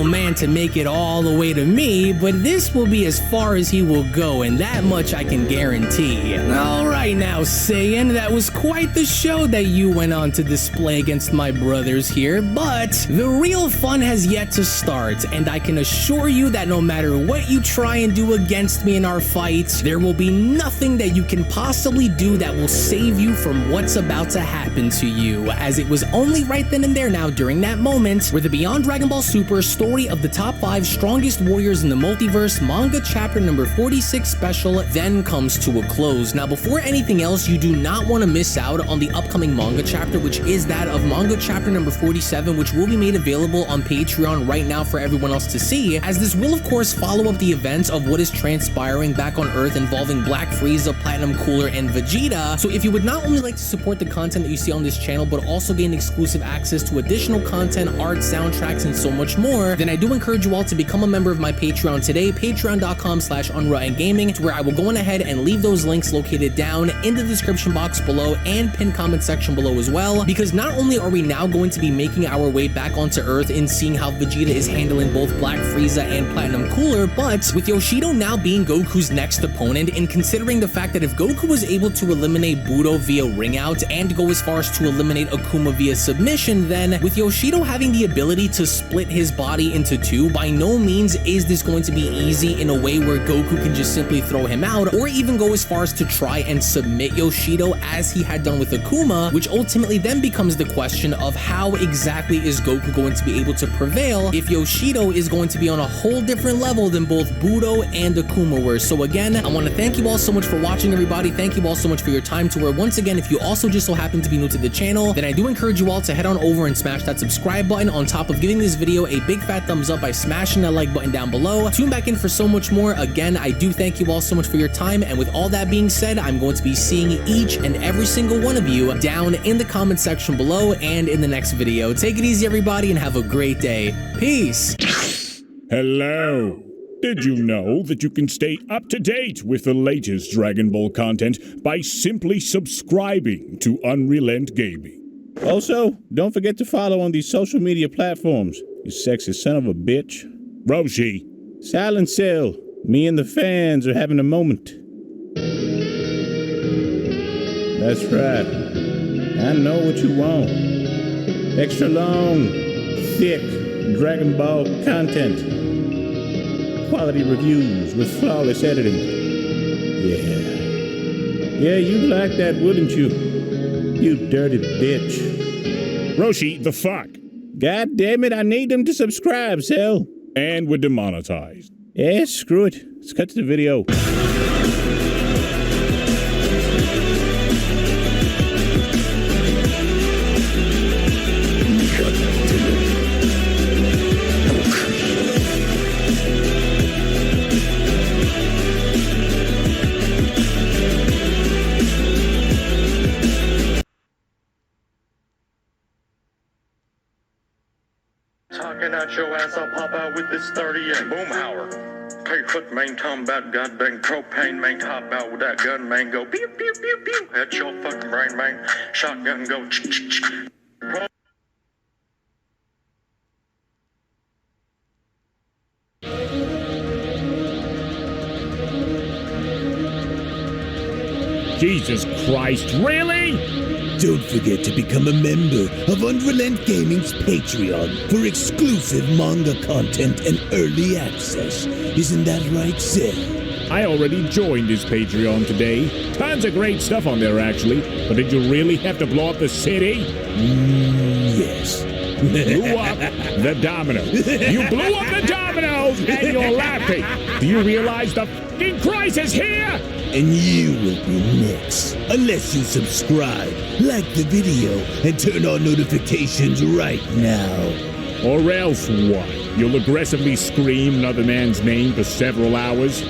man to make it all the way to me, but this will be as far as he will go, and that much I can guarantee. Alright now, Saiyan, that was quite the show that you went on to display against my brothers here, but the real fun has yet to start, and I can assure you that no matter what you try and do against me in our fights, there will be nothing that you can possibly do that will save you from what's about to happen to you, as it was only right then and there now during that moment where the Beyond Dragon Ball Super story of the top 5 strongest warriors in the multiverse manga chapter number 46 special then comes to a close. Now before anything else, you do not want to miss out on the upcoming manga chapter, which is that of manga chapter number 47, which will be made available on Patreon right now for everyone else to see, as this will of course follow up the events of what is transpiring back on Earth involving Black Frieza, Platinum Cooler, and Vegeta. So if you would not only like to support the content that you see on this channel, but also gain exclusive access to additional content, art, soundtracks, and so much more, then I do encourage you all to become a member of my Patreon today, patreon.com/unraandgaming, where I will go on ahead and leave those links located down in the description box below and pinned comment section below as well, because not only are we now going to be making our way back onto Earth and seeing how Vegeta is handling both Black Frieza and Platinum Cooler, but with Yoshido now being Goku's next opponent, and considering the fact that if Goku was able to eliminate Budo via ring out and go as far as to eliminate Akuma via submission, then with Yoshido having the ability to split his body into two, by no means is this going to be easy in a way where Goku can just simply throw him out, or even go as far as to try and submit Yoshido as he had done with Akuma, which ultimately then becomes the question of how exactly is Goku going to be able to prevail if Yoshido is going to be on a whole different level than both Budo and Akuma were. So again, I want to thank you all so much for watching, everybody. Thank you all so much for your time, to where once again, if you also just so happen to be new to the channel, then I do encourage you all to head on over and smash that subscribe button, on top of giving this video a big fat thumbs up by smashing that like button down below. Tune back in for so much more. Again, I do thank you all so much for your time, and with all that being said, I'm going to be seeing each and every single one of you down in the comment section below and in the next video. Take it easy, everybody, and have a great day. Peace. Hello. Did you know that you can stay up to date with the latest Dragon Ball content by simply subscribing to Unrelent Gaming? Also, don't forget to follow on these social media platforms, you sexy son of a bitch. Roshi. Silent Cell, me and the fans are having a moment. That's right. I know what you want. Extra long, thick Dragon Ball content. Quality reviews with flawless editing. Yeah, you'd like that, wouldn't you? You dirty bitch. Roshi, the fuck? God damn it, I need them to subscribe, Cell. And we're demonetized. Yeah, screw it. Let's cut to the video. Talking at your ass, I'll pop out with this 38 Boomhauer. K-foot main talking about goddamn propane main top out with that gun main go pew pew pew pew. Hit your fucking brain main. Shotgun go ch ch ch. Jesus Christ, really? Don't forget to become a member of Unrelent Gaming's Patreon for exclusive manga content and early access. Isn't that right, Seth? I already joined his Patreon today. Tons of great stuff on there, actually. But did you really have to blow up the city? Yes. blew up the domino. You blew up the domino and you're laughing. Do you realize the f***ing crisis here? And you will be next. Unless you subscribe, like the video, and turn on notifications right now. Or else what? You'll aggressively scream another man's name for several hours?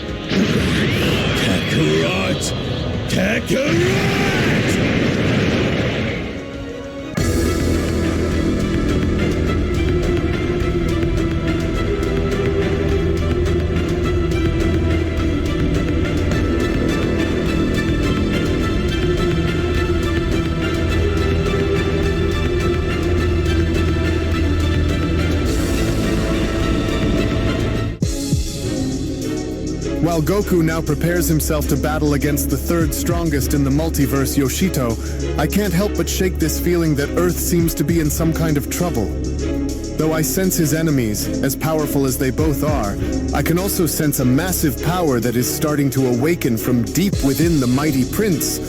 Kakarot! Kakarot! While Goku now prepares himself to battle against the third strongest in the multiverse, Yoshito, I can't help but shake this feeling that Earth seems to be in some kind of trouble. Though I sense his enemies, as powerful as they both are, I can also sense a massive power that is starting to awaken from deep within the mighty prince.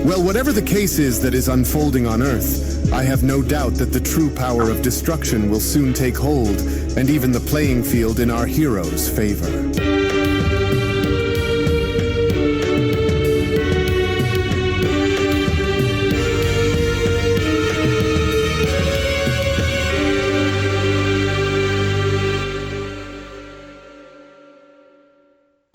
Well, whatever the case is that is unfolding on Earth, I have no doubt that the true power of destruction will soon take hold, and even the playing field in our hero's favor.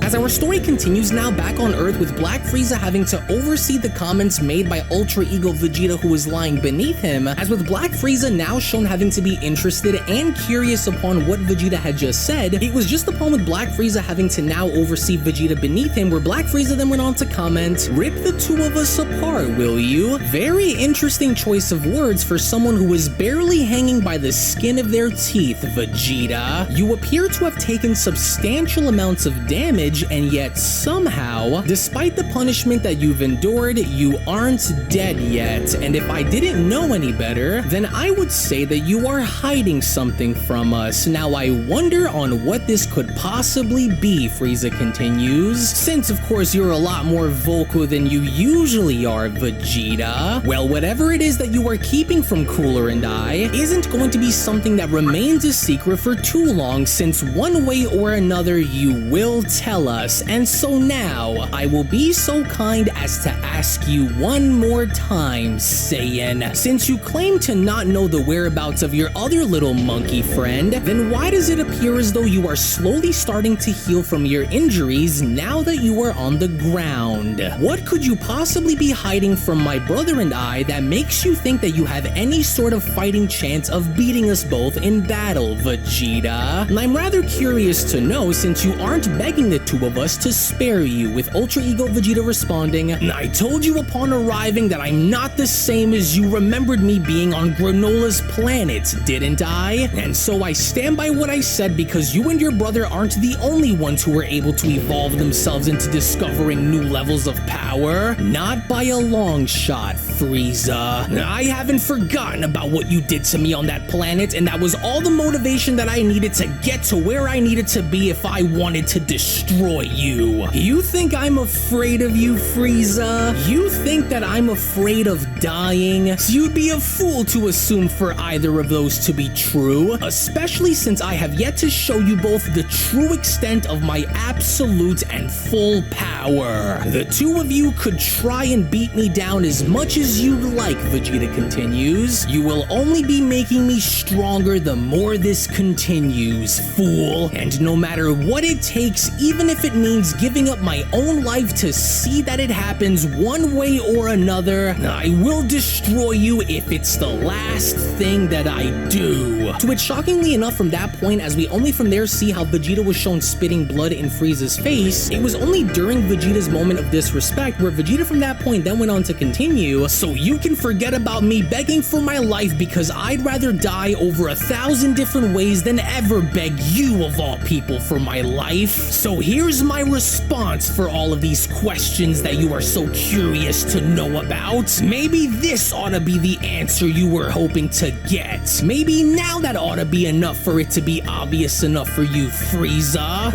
As our story continues now back on Earth with Black Frieza having to oversee the comments made by Ultra Ego Vegeta who is lying beneath him, as with Black Frieza now shown having to be interested and curious upon what Vegeta had just said, it was just upon with Black Frieza having to now oversee Vegeta beneath him where Black Frieza then went on to comment, "Rip the two of us apart, will you?" Very interesting choice of words for someone who was barely hanging by the skin of their teeth, Vegeta. You appear to have taken substantial amounts of damage and yet somehow, despite the punishment that you've endured, you aren't dead yet. And if I didn't know any better, then I would say that you are hiding something from us. Now I wonder on what this could possibly be, Frieza continues. Since of course you're a lot more vocal than you usually are, Vegeta. Well, whatever it is that you are keeping from Cooler and I isn't going to be something that remains a secret for too long, since one way or another you will tell us. And so now, I will be so kind as to ask you one more time, Saiyan. Since you claim to not know the whereabouts of your other little monkey friend, then why does it appear as though you are slowly starting to heal from your injuries now that you are on the ground? What could you possibly be hiding from my brother and I that makes you think that you have any sort of fighting chance of beating us both in battle, Vegeta? And I'm rather curious to know, since you aren't begging the two of us to spare you, with Ultra Ego Vegeta responding, "I told you upon arriving that I'm not the same as you remembered me being on Granola's planet, didn't I? And so I stand by what I said, because you and your brother aren't the only ones who were able to evolve themselves into discovering new levels of power. Not by a long shot, Frieza. I haven't forgotten about what you did to me on that planet, and that was all the motivation that I needed to get to where I needed to be if I wanted to destroy you. You think I'm afraid of you, Frieza? You think that I'm afraid of dying? So you'd be a fool to assume for either of those to be true, especially since I have yet to show you both the true extent of my absolute and full power. The two of you could try and beat me down as much as you'd like," Vegeta continues. "You will only be making me stronger the more this continues, fool. And no matter what it takes, even if it means giving up my own life to see that it happens one way or another, I will destroy you if it's the last thing that I do." To which, shockingly enough, from that point, as we only from there see how Vegeta was shown spitting blood in Frieza's face, it was only during Vegeta's moment of disrespect where Vegeta from that point then went on to continue, "So you can forget about me begging for my life, because I'd rather die over 1,000 different ways than ever beg you of all people for my life. So here here's my response for all of these questions that you are so curious to know about. Maybe this ought to be the answer you were hoping to get. Maybe now that ought to be enough for it to be obvious enough for you, Frieza.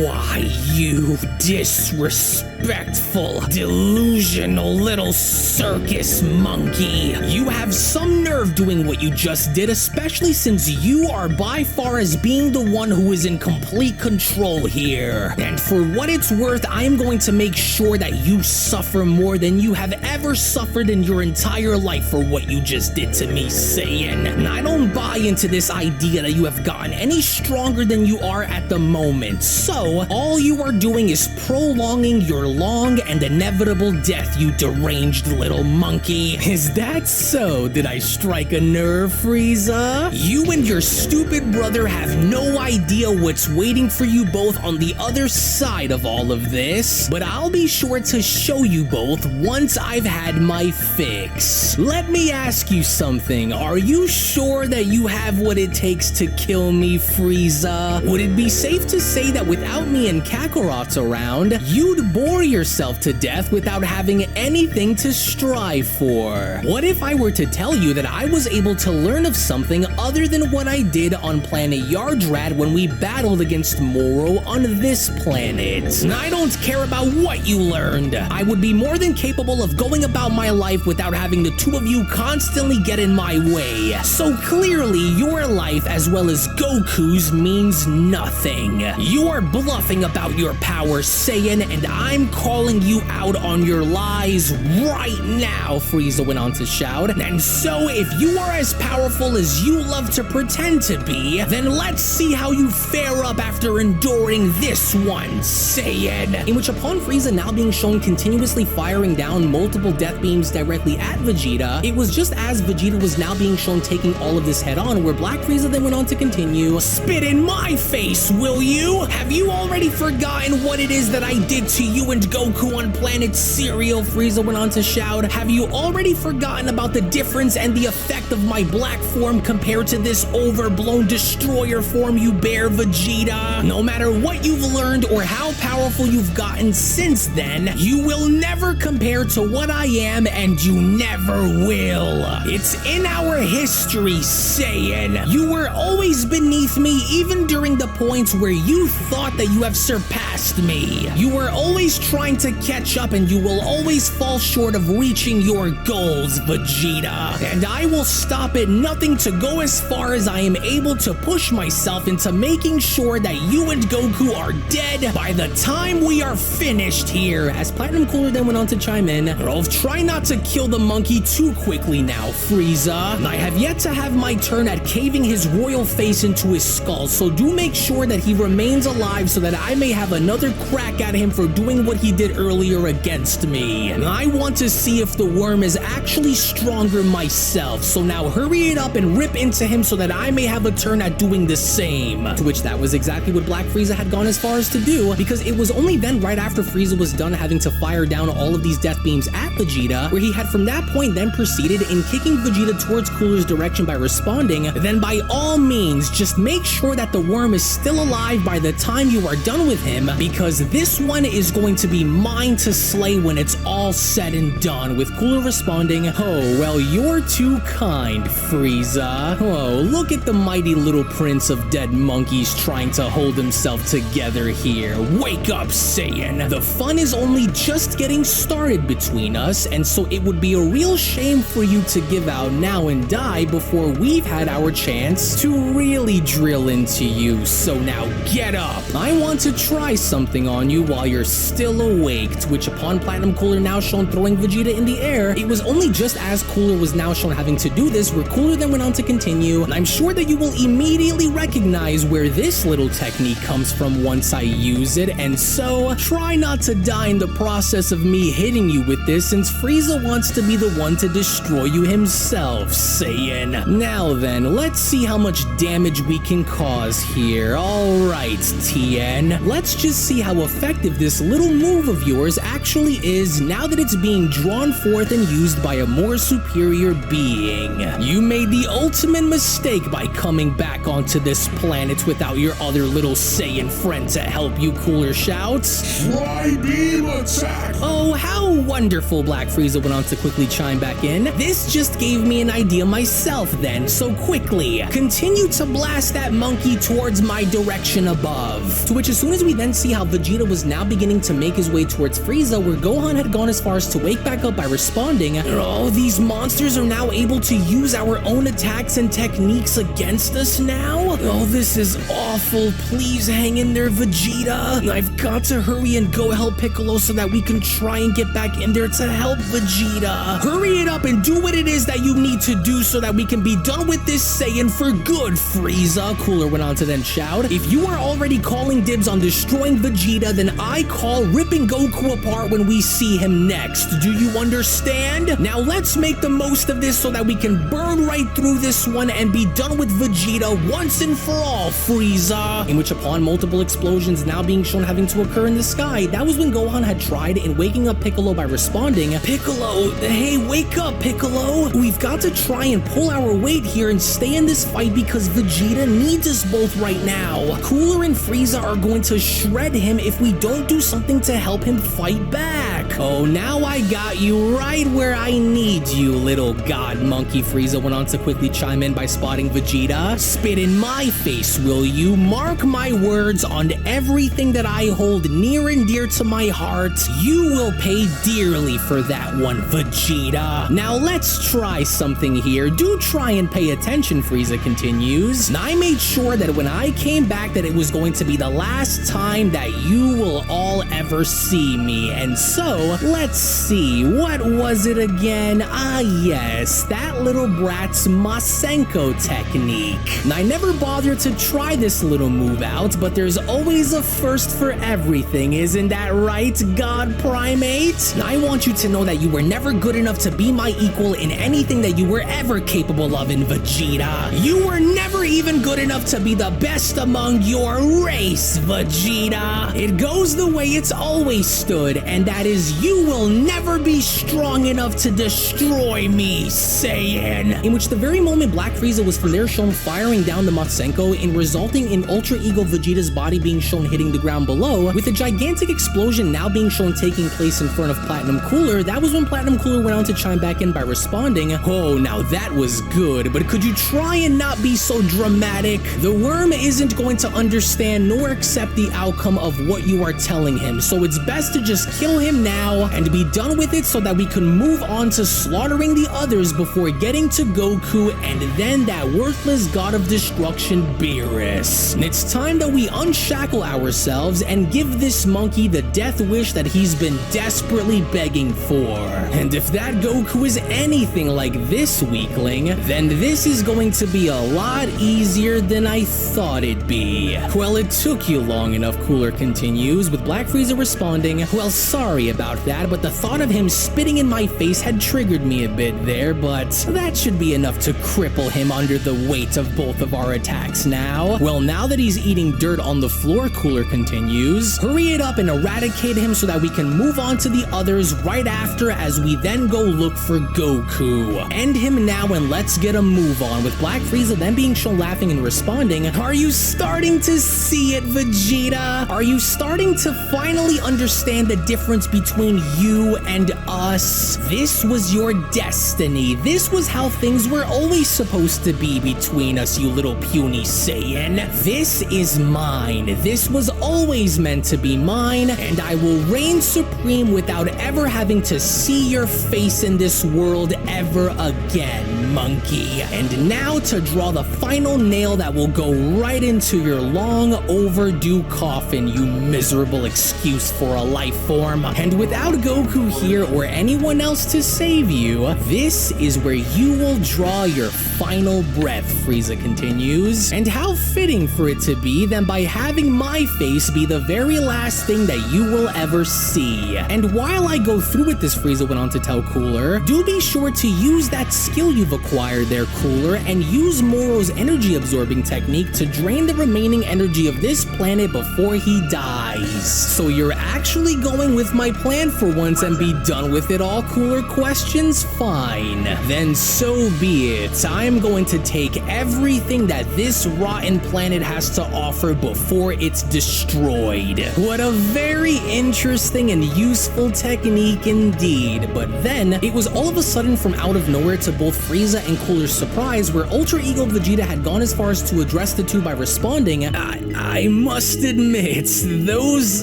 Why, you disrespectful, delusional little circus monkey. You have some nerve doing what you just did, especially since you are by far as being the one who is in complete control here. And for what it's worth, I am going to make sure that you suffer more than you have ever suffered in your entire life for what you just did to me, Saiyan. And I don't buy into this idea that you have gotten any stronger than you are at the moment. So, all you are doing is prolonging your long and inevitable death, you deranged little monkey. Is that so? Did I strike a nerve, Frieza? You and your stupid brother have no idea what's waiting for you both on the other side of all of this, but I'll be sure to show you both once I've had my fix. Let me ask you something. Are you sure that you have what it takes to kill me, Frieza? Would it be safe to say that without me and Kakarot's around, you'd bore yourself to death without having anything to strive for? What if I were to tell you that I was able to learn of something other than what I did on planet Yardrad when we battled against Moro on this planet? I don't care about what you learned. I would be more than capable of going about my life without having the two of you constantly get in my way. So clearly, your life as well as Goku's means nothing. You are bluffing about your power, Saiyan, and I'm calling you out on your lies right now, Frieza went on to shout. And so, if you are as powerful as you love to pretend to be, then let's see how you fare up after enduring this one, Saiyan. In which, upon Frieza now being shown continuously firing down multiple death beams directly at Vegeta, it was just as Vegeta was now being shown taking all of this head on, where Black Frieza then went on to continue, "Spit in my face, will you? Have you already forgotten what it is that I did to you and Goku on planet Cereal?" Frieza went on to shout. "Have you already forgotten about the difference and the effect of my black form compared to this overblown destroyer form you bear, Vegeta? No matter what you've learned or how powerful you've gotten since then, you will never compare to what I am, and you never will. It's in our history, Saiyan. You were always beneath me, even during the points where you thought that you have surpassed me. You were always trying to catch up, and you will always fall short of reaching your goals, Vegeta. And I will stop at nothing to go as far as I am able to push myself into making sure that you and Goku are dead by the time we are finished here." As Platinum Cooler then went on to chime in, "Rolf, try not to kill the monkey too quickly now, Frieza. I have yet to have my turn at caving his royal face into his skull, so do make sure that he remains alive so that I may have another crack at him for doing what he did earlier against me. And I want to see if the worm is actually stronger myself, so now hurry it up and rip into him so that I may have a turn at doing the same." To which that was exactly what Black Frieza had gone as far as to do, because it was only then right after Frieza was done having to fire down all of these death beams at Vegeta, where he had from that point then proceeded in kicking Vegeta towards Cooler's direction by responding, "Then by all means, just make sure that the worm is still alive by the time you are done with him, because this one is going to be mine to slay when it's all said and done," with Cooler responding, "Oh, well, you're too kind, Frieza. Oh, look at the mighty little prince of dead monkeys trying to hold himself together here. Wake up, Saiyan. The fun is only just getting started between us, and so it would be a real shame for you to give out now and die before we've had our chance to really drill into you. So now get up. I want to try something on you while you're still awake," to which upon Platinum Cooler now shown throwing Vegeta in the air, it was only just as Cooler was now shown having to do this where Cooler then went on to continue, "And I'm sure that you will immediately recognize where this little technique comes from once I use it, and so try not to die in the process of me hitting you with this, since Frieza wants to be the one to destroy you himself, Saiyan. Now then, let's see how much damage we can cause here. Alright, Tien. Let's just see how effective this little move of yours actually is now that it's being drawn forth and used by a more superior being. You made the ultimate mistake by coming back onto this planet without your other little Saiyan friend to help help you, Cooler shouts. Fly beam attack! Oh, how wonderful, Black Frieza went on to quickly chime back in. This just gave me an idea myself then, so quickly, continue to blast that monkey towards my direction above. To which as soon as we then see how Vegeta was now beginning to make his way towards Frieza, where Gohan had gone as far as to wake back up by responding, oh, these monsters are now able to use our own attacks and techniques against us now? Oh, this is awful. Please hang in there, Vegeta. I've got to hurry and go help Piccolo so that we can try and get back in there to help Vegeta. Hurry it up and do what it is that you need to do so that we can be done with this Saiyan for good, Frieza, Cooler went on to then shout. If you are already calling dibs on destroying Vegeta, then I call ripping Goku apart when we see him next. Do you understand? Now let's make the most of this so that we can burn right through this one and be done with Vegeta once and for all, Frieza. In which upon multiple explosions now being shown having to occur in the sky, that was when Gohan had tried in waking up Piccolo by responding, Piccolo, hey, wake up, Piccolo. We've got to try and pull our weight here and stay in this fight because Vegeta needs us both right now. Cooler and Frieza are going to shred him if we don't do something to help him fight back. Oh, now I got you right where I need you, little god monkey, Frieza went on to quickly chime in by spotting Vegeta. Spit in my face, will you? Mark my words, on everything that I hold near and dear to my heart, you will pay dearly for that one, Vegeta. Now let's try something here. Do try and pay attention, Frieza continues. I made sure that when I came back that it was going to be the last time that you will all ever see me. And so, let's see, what was it again? Ah yes, that little brat's Masenko technique. I never bothered to try this little move out, but there's always a first for everything, isn't that right, God Primate? I want you to know that you were never good enough to be my equal in anything that you were ever capable of in Vegeta. You were never even good enough to be the best among your race, Vegeta. It goes the way it's always stood, and that is you will never be strong enough to destroy me, Saiyan. In which the very moment Black Frieza was from there shown firing down the Masenko and resulting in Ultra Ego Vegeta's body being shown hitting the ground below, with a gigantic explosion now being shown taking place in front of Platinum Cooler, that was when Platinum Cooler went on to chime back in by responding, oh, now that was good, but could you try and not be so dramatic? The worm isn't going to understand nor accept the outcome of what you are telling him, so it's best to just kill him now and be done with it so that we can move on to slaughtering the others before getting to Goku and then that worthless god of destruction, Beerus. It's time that we unshackle ourselves and give this monkey the death wish that he's been desperately begging for. And if that Goku is anything like this weakling, then this is going to be a lot easier than I thought it'd be. Well, it took you long enough, Cooler continues, with Black Frieza responding, well, sorry about that, but the thought of him spitting in my face had triggered me a bit there, but that should be enough to cripple him under the weight of both of our attacks now. Well, now that he's eating dirt on the floor, Cooler continues, hurry it up and eradicate him so that we can move on to the others right after as we then go look for Goku. End him now and let's get a move on, with Black Frieza then being shown laughing and responding, are you starting to see it, Vegeta? Are you starting to finally understand the difference between you and us? This was your destiny. This was how things were always supposed to be between us, you little puny Saiyan. This is mine. This was always meant to be mine, and I will reign supreme without ever having to see your face in this world ever again, monkey. And now to draw the final nail that will go right into your long overdue coffin, you miserable excuse for a life form. And without Goku here or anyone else to save you, this is where you will draw your final breath, Frieza continues. And how fitting for it to be than by having my face be the very last thing that you will ever see. And while I go through with this, Frieza went on to tell Cooler, do be sure to use that skill you've acquired there, Cooler, and use Moro's energy absorbing technique to drain the remaining energy of this planet before he dies. So you're actually going with my plan, land for once and be done with it all? Cooler questions? Fine. Then so be it. I'm going to take everything that this rotten planet has to offer before it's destroyed. What a very interesting and useful technique indeed. But then, it was all of a sudden from out of nowhere, to both Frieza and Cooler's surprise, where Ultra Ego Vegeta had gone as far as to address the two by responding, I must admit, those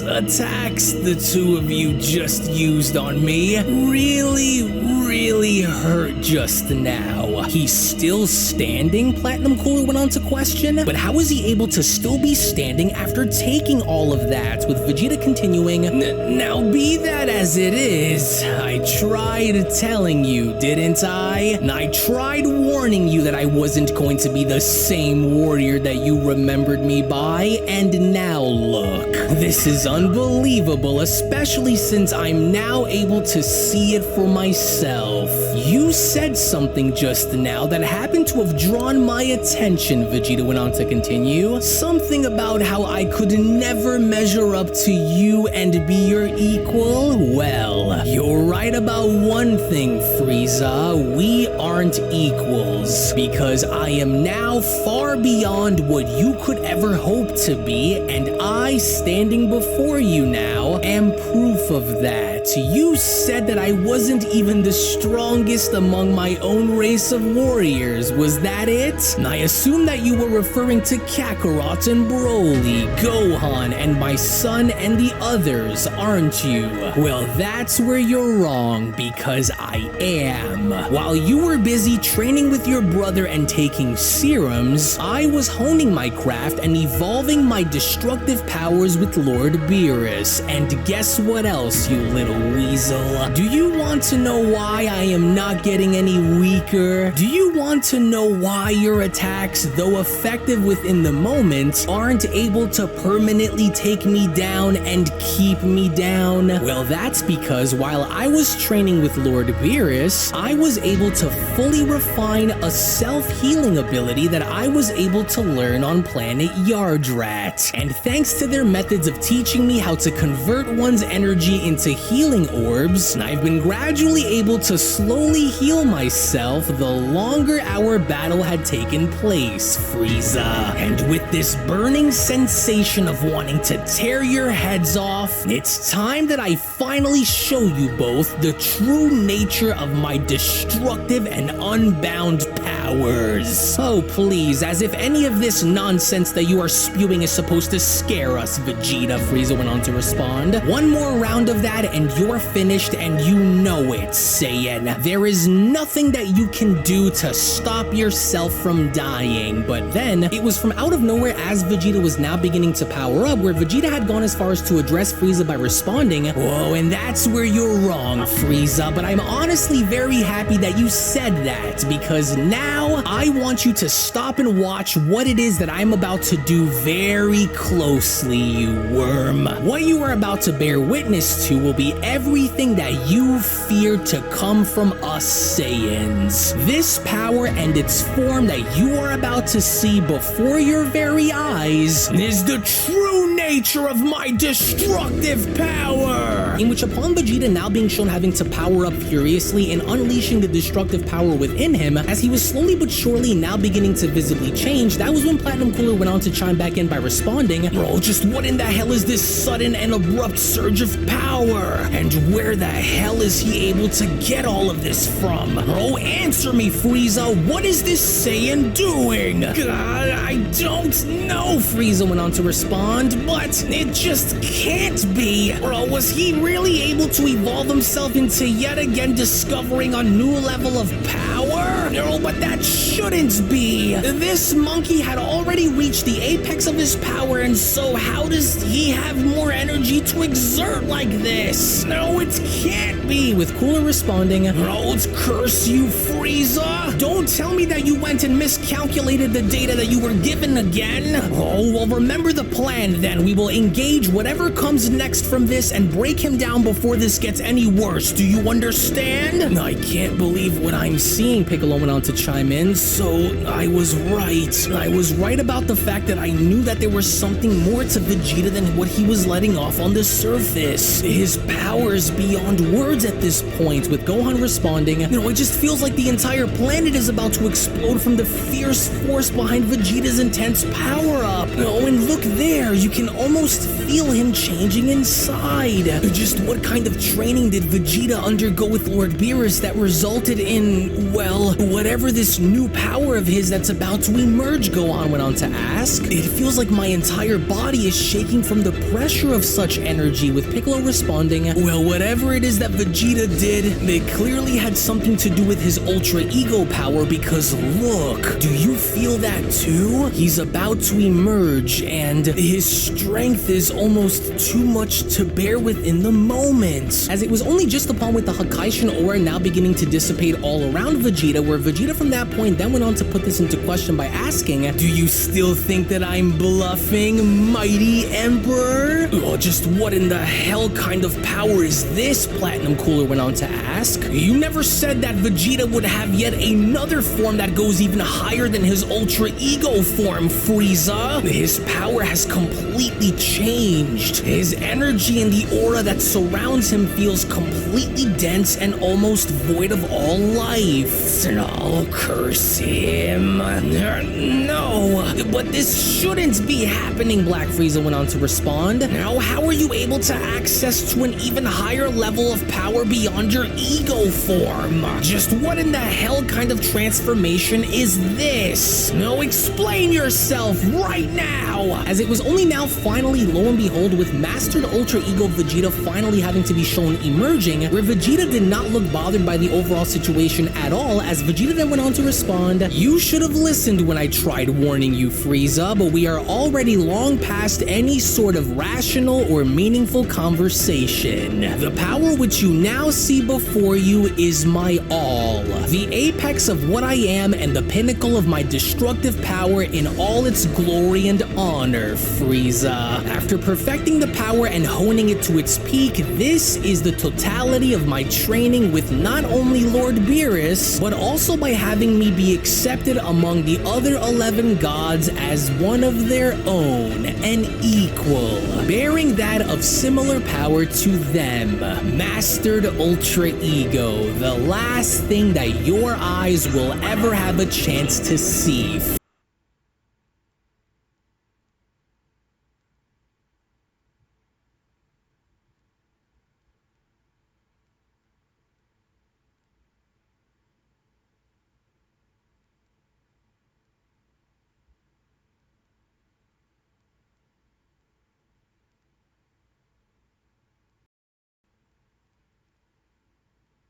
attacks the two of you just used on me really hurt just now. He's still standing? Platinum Cooler went on to question. But how is he able to still be standing after taking all of that? With Vegeta continuing, now be that as it is, I tried telling you, didn't I? I tried warning you that I wasn't going to be the same warrior that you remembered me by, and now look. This is unbelievable, especially since I'm now able to see it for myself. You said something just now that happened to have drawn my attention, Vegeta went on to continue. Something about how I could never measure up to you and be your equal? Well, you're right about one thing, Frieza. We aren't equals, because I am now far beyond what you could ever hope to be, and I, standing before you now, am proof of that. You said that I wasn't even the strongest among my own race of warriors. Was that it? I assume that you were referring to Kakarot and Broly, Gohan, and my son and the others, aren't you? Well, that's where you're wrong, because I am. While you were busy training with your brother and taking serums, I was honing my craft and evolving my destructive powers with Lord Beerus. And guess what else, you little weasel? Do you want to know why I am not getting any weaker? Do you want to know why your attacks, though effective within the moment, aren't able to permanently take me down and keep me down? Well, that's because while I was training with Lord Beerus, I was able to fully refine a self-healing ability that I was able to learn on planet Yardrat. And thanks to their methods of teaching me how to convert one's energy into healing orbs, I've been gradually able to slowly heal myself the longer our battle had taken place, Frieza. And with this burning sensation of wanting to tear your heads off, it's time that I finally show you both the true nature of my destructive and unbound powers. Oh please, as if any of this nonsense that you are spewing is supposed to scare us, Vegeta, Frieza went on to respond. One more round of that and you're finished, and you know it, Saiyan. There is nothing that you can do to stop yourself from dying. But then, it was from out of nowhere as Vegeta was now beginning to power up, where Vegeta had gone as far as to address Frieza by responding, whoa, and that's where you're wrong, Frieza, but I'm honestly very happy that you said that, because now I want you to stop and watch what it is that I'm about to do very closely, you worm. What you are about to bear witness to will be everything that you fear to come from us Saiyans. This power and its form that you are about to see before your very eyes is the true nature of my destructive power. In which, upon Vegeta now being shown having to power up furiously and unleashing the destructive power within him, as he was slowly but surely now beginning to visibly change, that was when Platinum Cooler went on to chime back in by responding, bro, just what in the hell is this sudden and abrupt surge of power? And where the hell is he able to get all of this from? Bro, answer me, Frieza, what is this Saiyan doing? God, I don't know, Frieza went on to respond, but it just can't be. Bro, was he really able to evolve himself into yet again discovering a new level of power? No, but that shouldn't be. This monkey had already reached the apex of his power, and so how does he have more energy to exert like this? No, it can't be, with Cooler responding, bro, curse you, Frieza. Don't tell me that you went and miscalculated the data that you were given again. Oh, well, remember the plan then. we will engage whatever comes next from this and break him down before this gets any worse. Do you understand? I can't believe what I'm seeing, Piccolo went on to chime in. So I was right. I was right about the fact that I knew that there was something more to Vegeta than what he was letting off on the surface. His power is beyond words at this point. With Gohan responding, it just feels like the entire planet is about to explode from the fierce force behind Vegeta's intense power-up. And look there, you can almost feel him changing inside. Just what kind of training did Vegeta undergo with Lord Beerus that resulted in, well, whatever this new power of his that's about to emerge, Gohan went on to ask. It feels like my entire body is shaking from the pressure of such energy, with Piccolo responding, well, whatever it is that Vegeta did, it clearly had something to do with his Ultra Ego power, because look, do you feel that too? He's about to emerge, and his strength is almost too much to bear with in the moment. As it was only just upon with the Hakaishin aura now beginning to dissipate all around Vegeta, where Vegeta from that point then went on to put this into question by asking, do you still think that I'm bluffing, mighty Emperor? Oh, just what in the hell kind of power is this? Platinum Cooler went on to ask. You never said that Vegeta would have yet another form that goes even higher than his Ultra Ego form, Frieza. His power has completely changed. His energy and the aura that surrounds him feels completely dense and almost void of all life. I'll curse him. No, but this shouldn't be happening, Black Frieza went on to respond. Now, how are you able to access to an even higher level of power beyond your ego form? Just what in the hell kind of transformation is this? No, explain yourself right now! As it was only now finally, lo and behold, with Mastered Ultra Ego Vegeta finally having to be shown emerging, where Vegeta did not look bothered by the overall situation at all, as Vegeta then went on to respond, you should have listened when I tried warning you, Frieza, but we are already long past any sort of rational or meaningful conversation. The power which you now see before you is my all, the apex of what I am and the pinnacle of my destructive power in all its glory and honor, Frieza. After perfecting the power and honing it to its peak, this is the totality of my training with not only Lord Beerus, but also by having me be accepted among the other 11 gods as one of their own, an equal, bearing that of similar power to them. Mastered Ultra Ego, the last thing that your eyes will ever have a chance to see.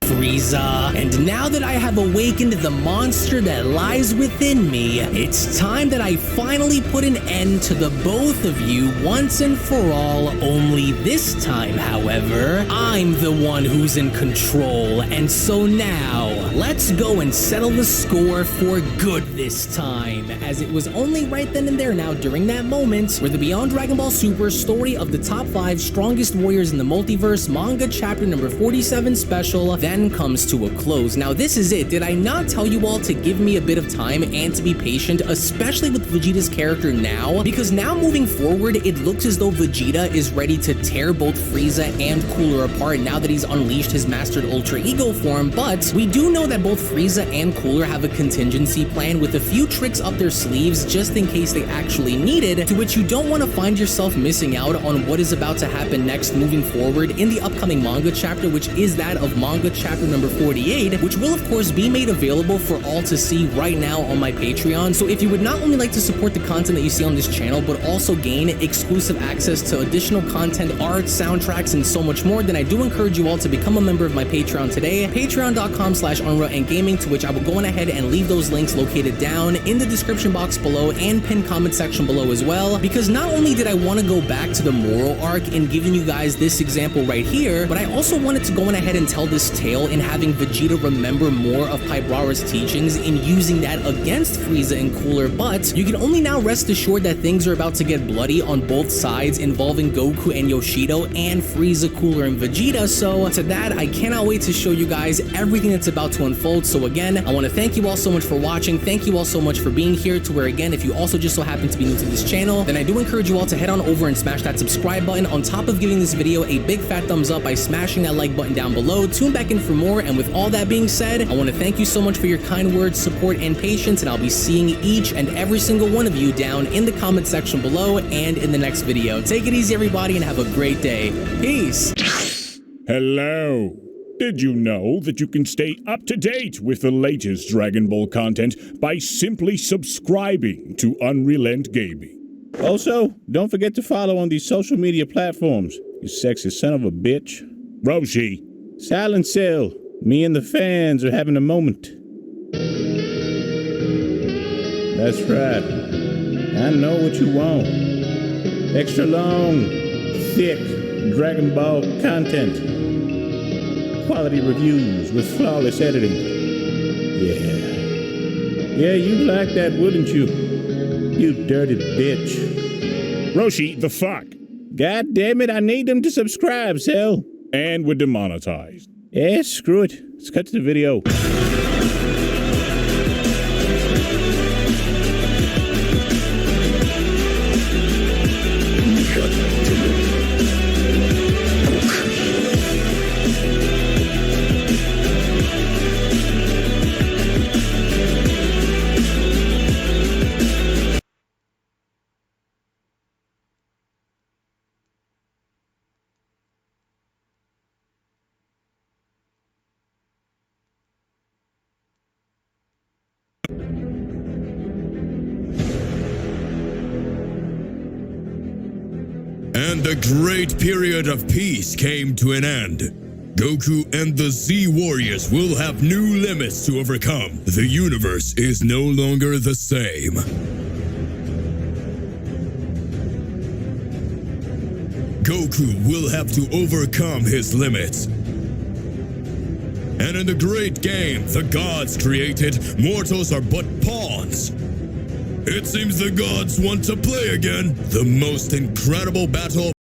Frieza. And now that I have awakened the monster that lies within me, it's time that I finally put an end to the both of you once and for all. Only this time, however, I'm the one who's in control. And so now, let's go and settle the score for good this time. As it was only right then and there now during that moment where the Beyond Dragon Ball Super story of the top 5 strongest warriors in the multiverse manga chapter number 47 special then comes to a close. Now this is it. Did I not tell you all to give me a bit of time and to be patient, especially with Vegeta's character now? Because now moving forward, it looks as though Vegeta is ready to tear both Frieza and Cooler apart now that he's unleashed his Mastered Ultra Ego form, but we do know that both Frieza and Cooler have a contingency plan with a few tricks up their sleeves just in case they actually need it, to which you don't want to find yourself missing out on what is about to happen next moving forward in the upcoming manga chapter, which is that of manga chapter number 48, which will of course be made available for all to see right now on my Patreon. So if you would not only like to support the content that you see on this channel, but also gain exclusive access to additional content, art, soundtracks, and so much more, then I do encourage you all to become a member of my Patreon today, patreon.com/unrealendgaming, to which I will go on ahead and leave those links located down in the description box below and pinned comment section below as well, because not only did I want to go back to the moral arc in giving you guys this example right here, but I also wanted to go on ahead and tell this tale in having Vegeta remember more of Pybrara's teachings and using that against Frieza and Cooler, but you can only now rest assured that things are about to get bloody on both sides involving Goku and Yoshido and Frieza, Cooler, and Vegeta. So to that, I cannot wait to show you guys everything that's about to unfold. So again, I want to thank you all so much for watching. Thank you all so much for being here, to where again, if you also just so happen to be new to this channel, then I do encourage you all to head on over and smash that subscribe button, on top of giving this video a big fat thumbs up by smashing that like button down below. Tune back in for more, and with all that being said, I want to thank you so much for your kind words, support, and patience, and I'll be seeing each and every single one of you down in the comment section below and in the next video. Take it easy, everybody, and have a great day. Peace! Hello! Did you know that you can stay up to date with the latest Dragon Ball content by simply subscribing to Unrelent Gaming? Also, don't forget to follow on these social media platforms, you sexy son of a bitch. Roshi! Silent Cell, me and the fans are having a moment. That's right. I know what you want. Extra long, thick Dragon Ball content. Quality reviews with flawless editing. Yeah, you'd like that, wouldn't you? You dirty bitch. Roshi, the fuck? God damn it, I need them to subscribe, Cell. And we're demonetized. Yeah, screw it. Let's cut to the video. And the great period of peace came to an end. Goku and the Z Warriors will have new limits to overcome. The universe is no longer the same. Goku will have to overcome his limits. And in the great game the gods created, mortals are but pawns. It seems the gods want to play again. The most incredible battle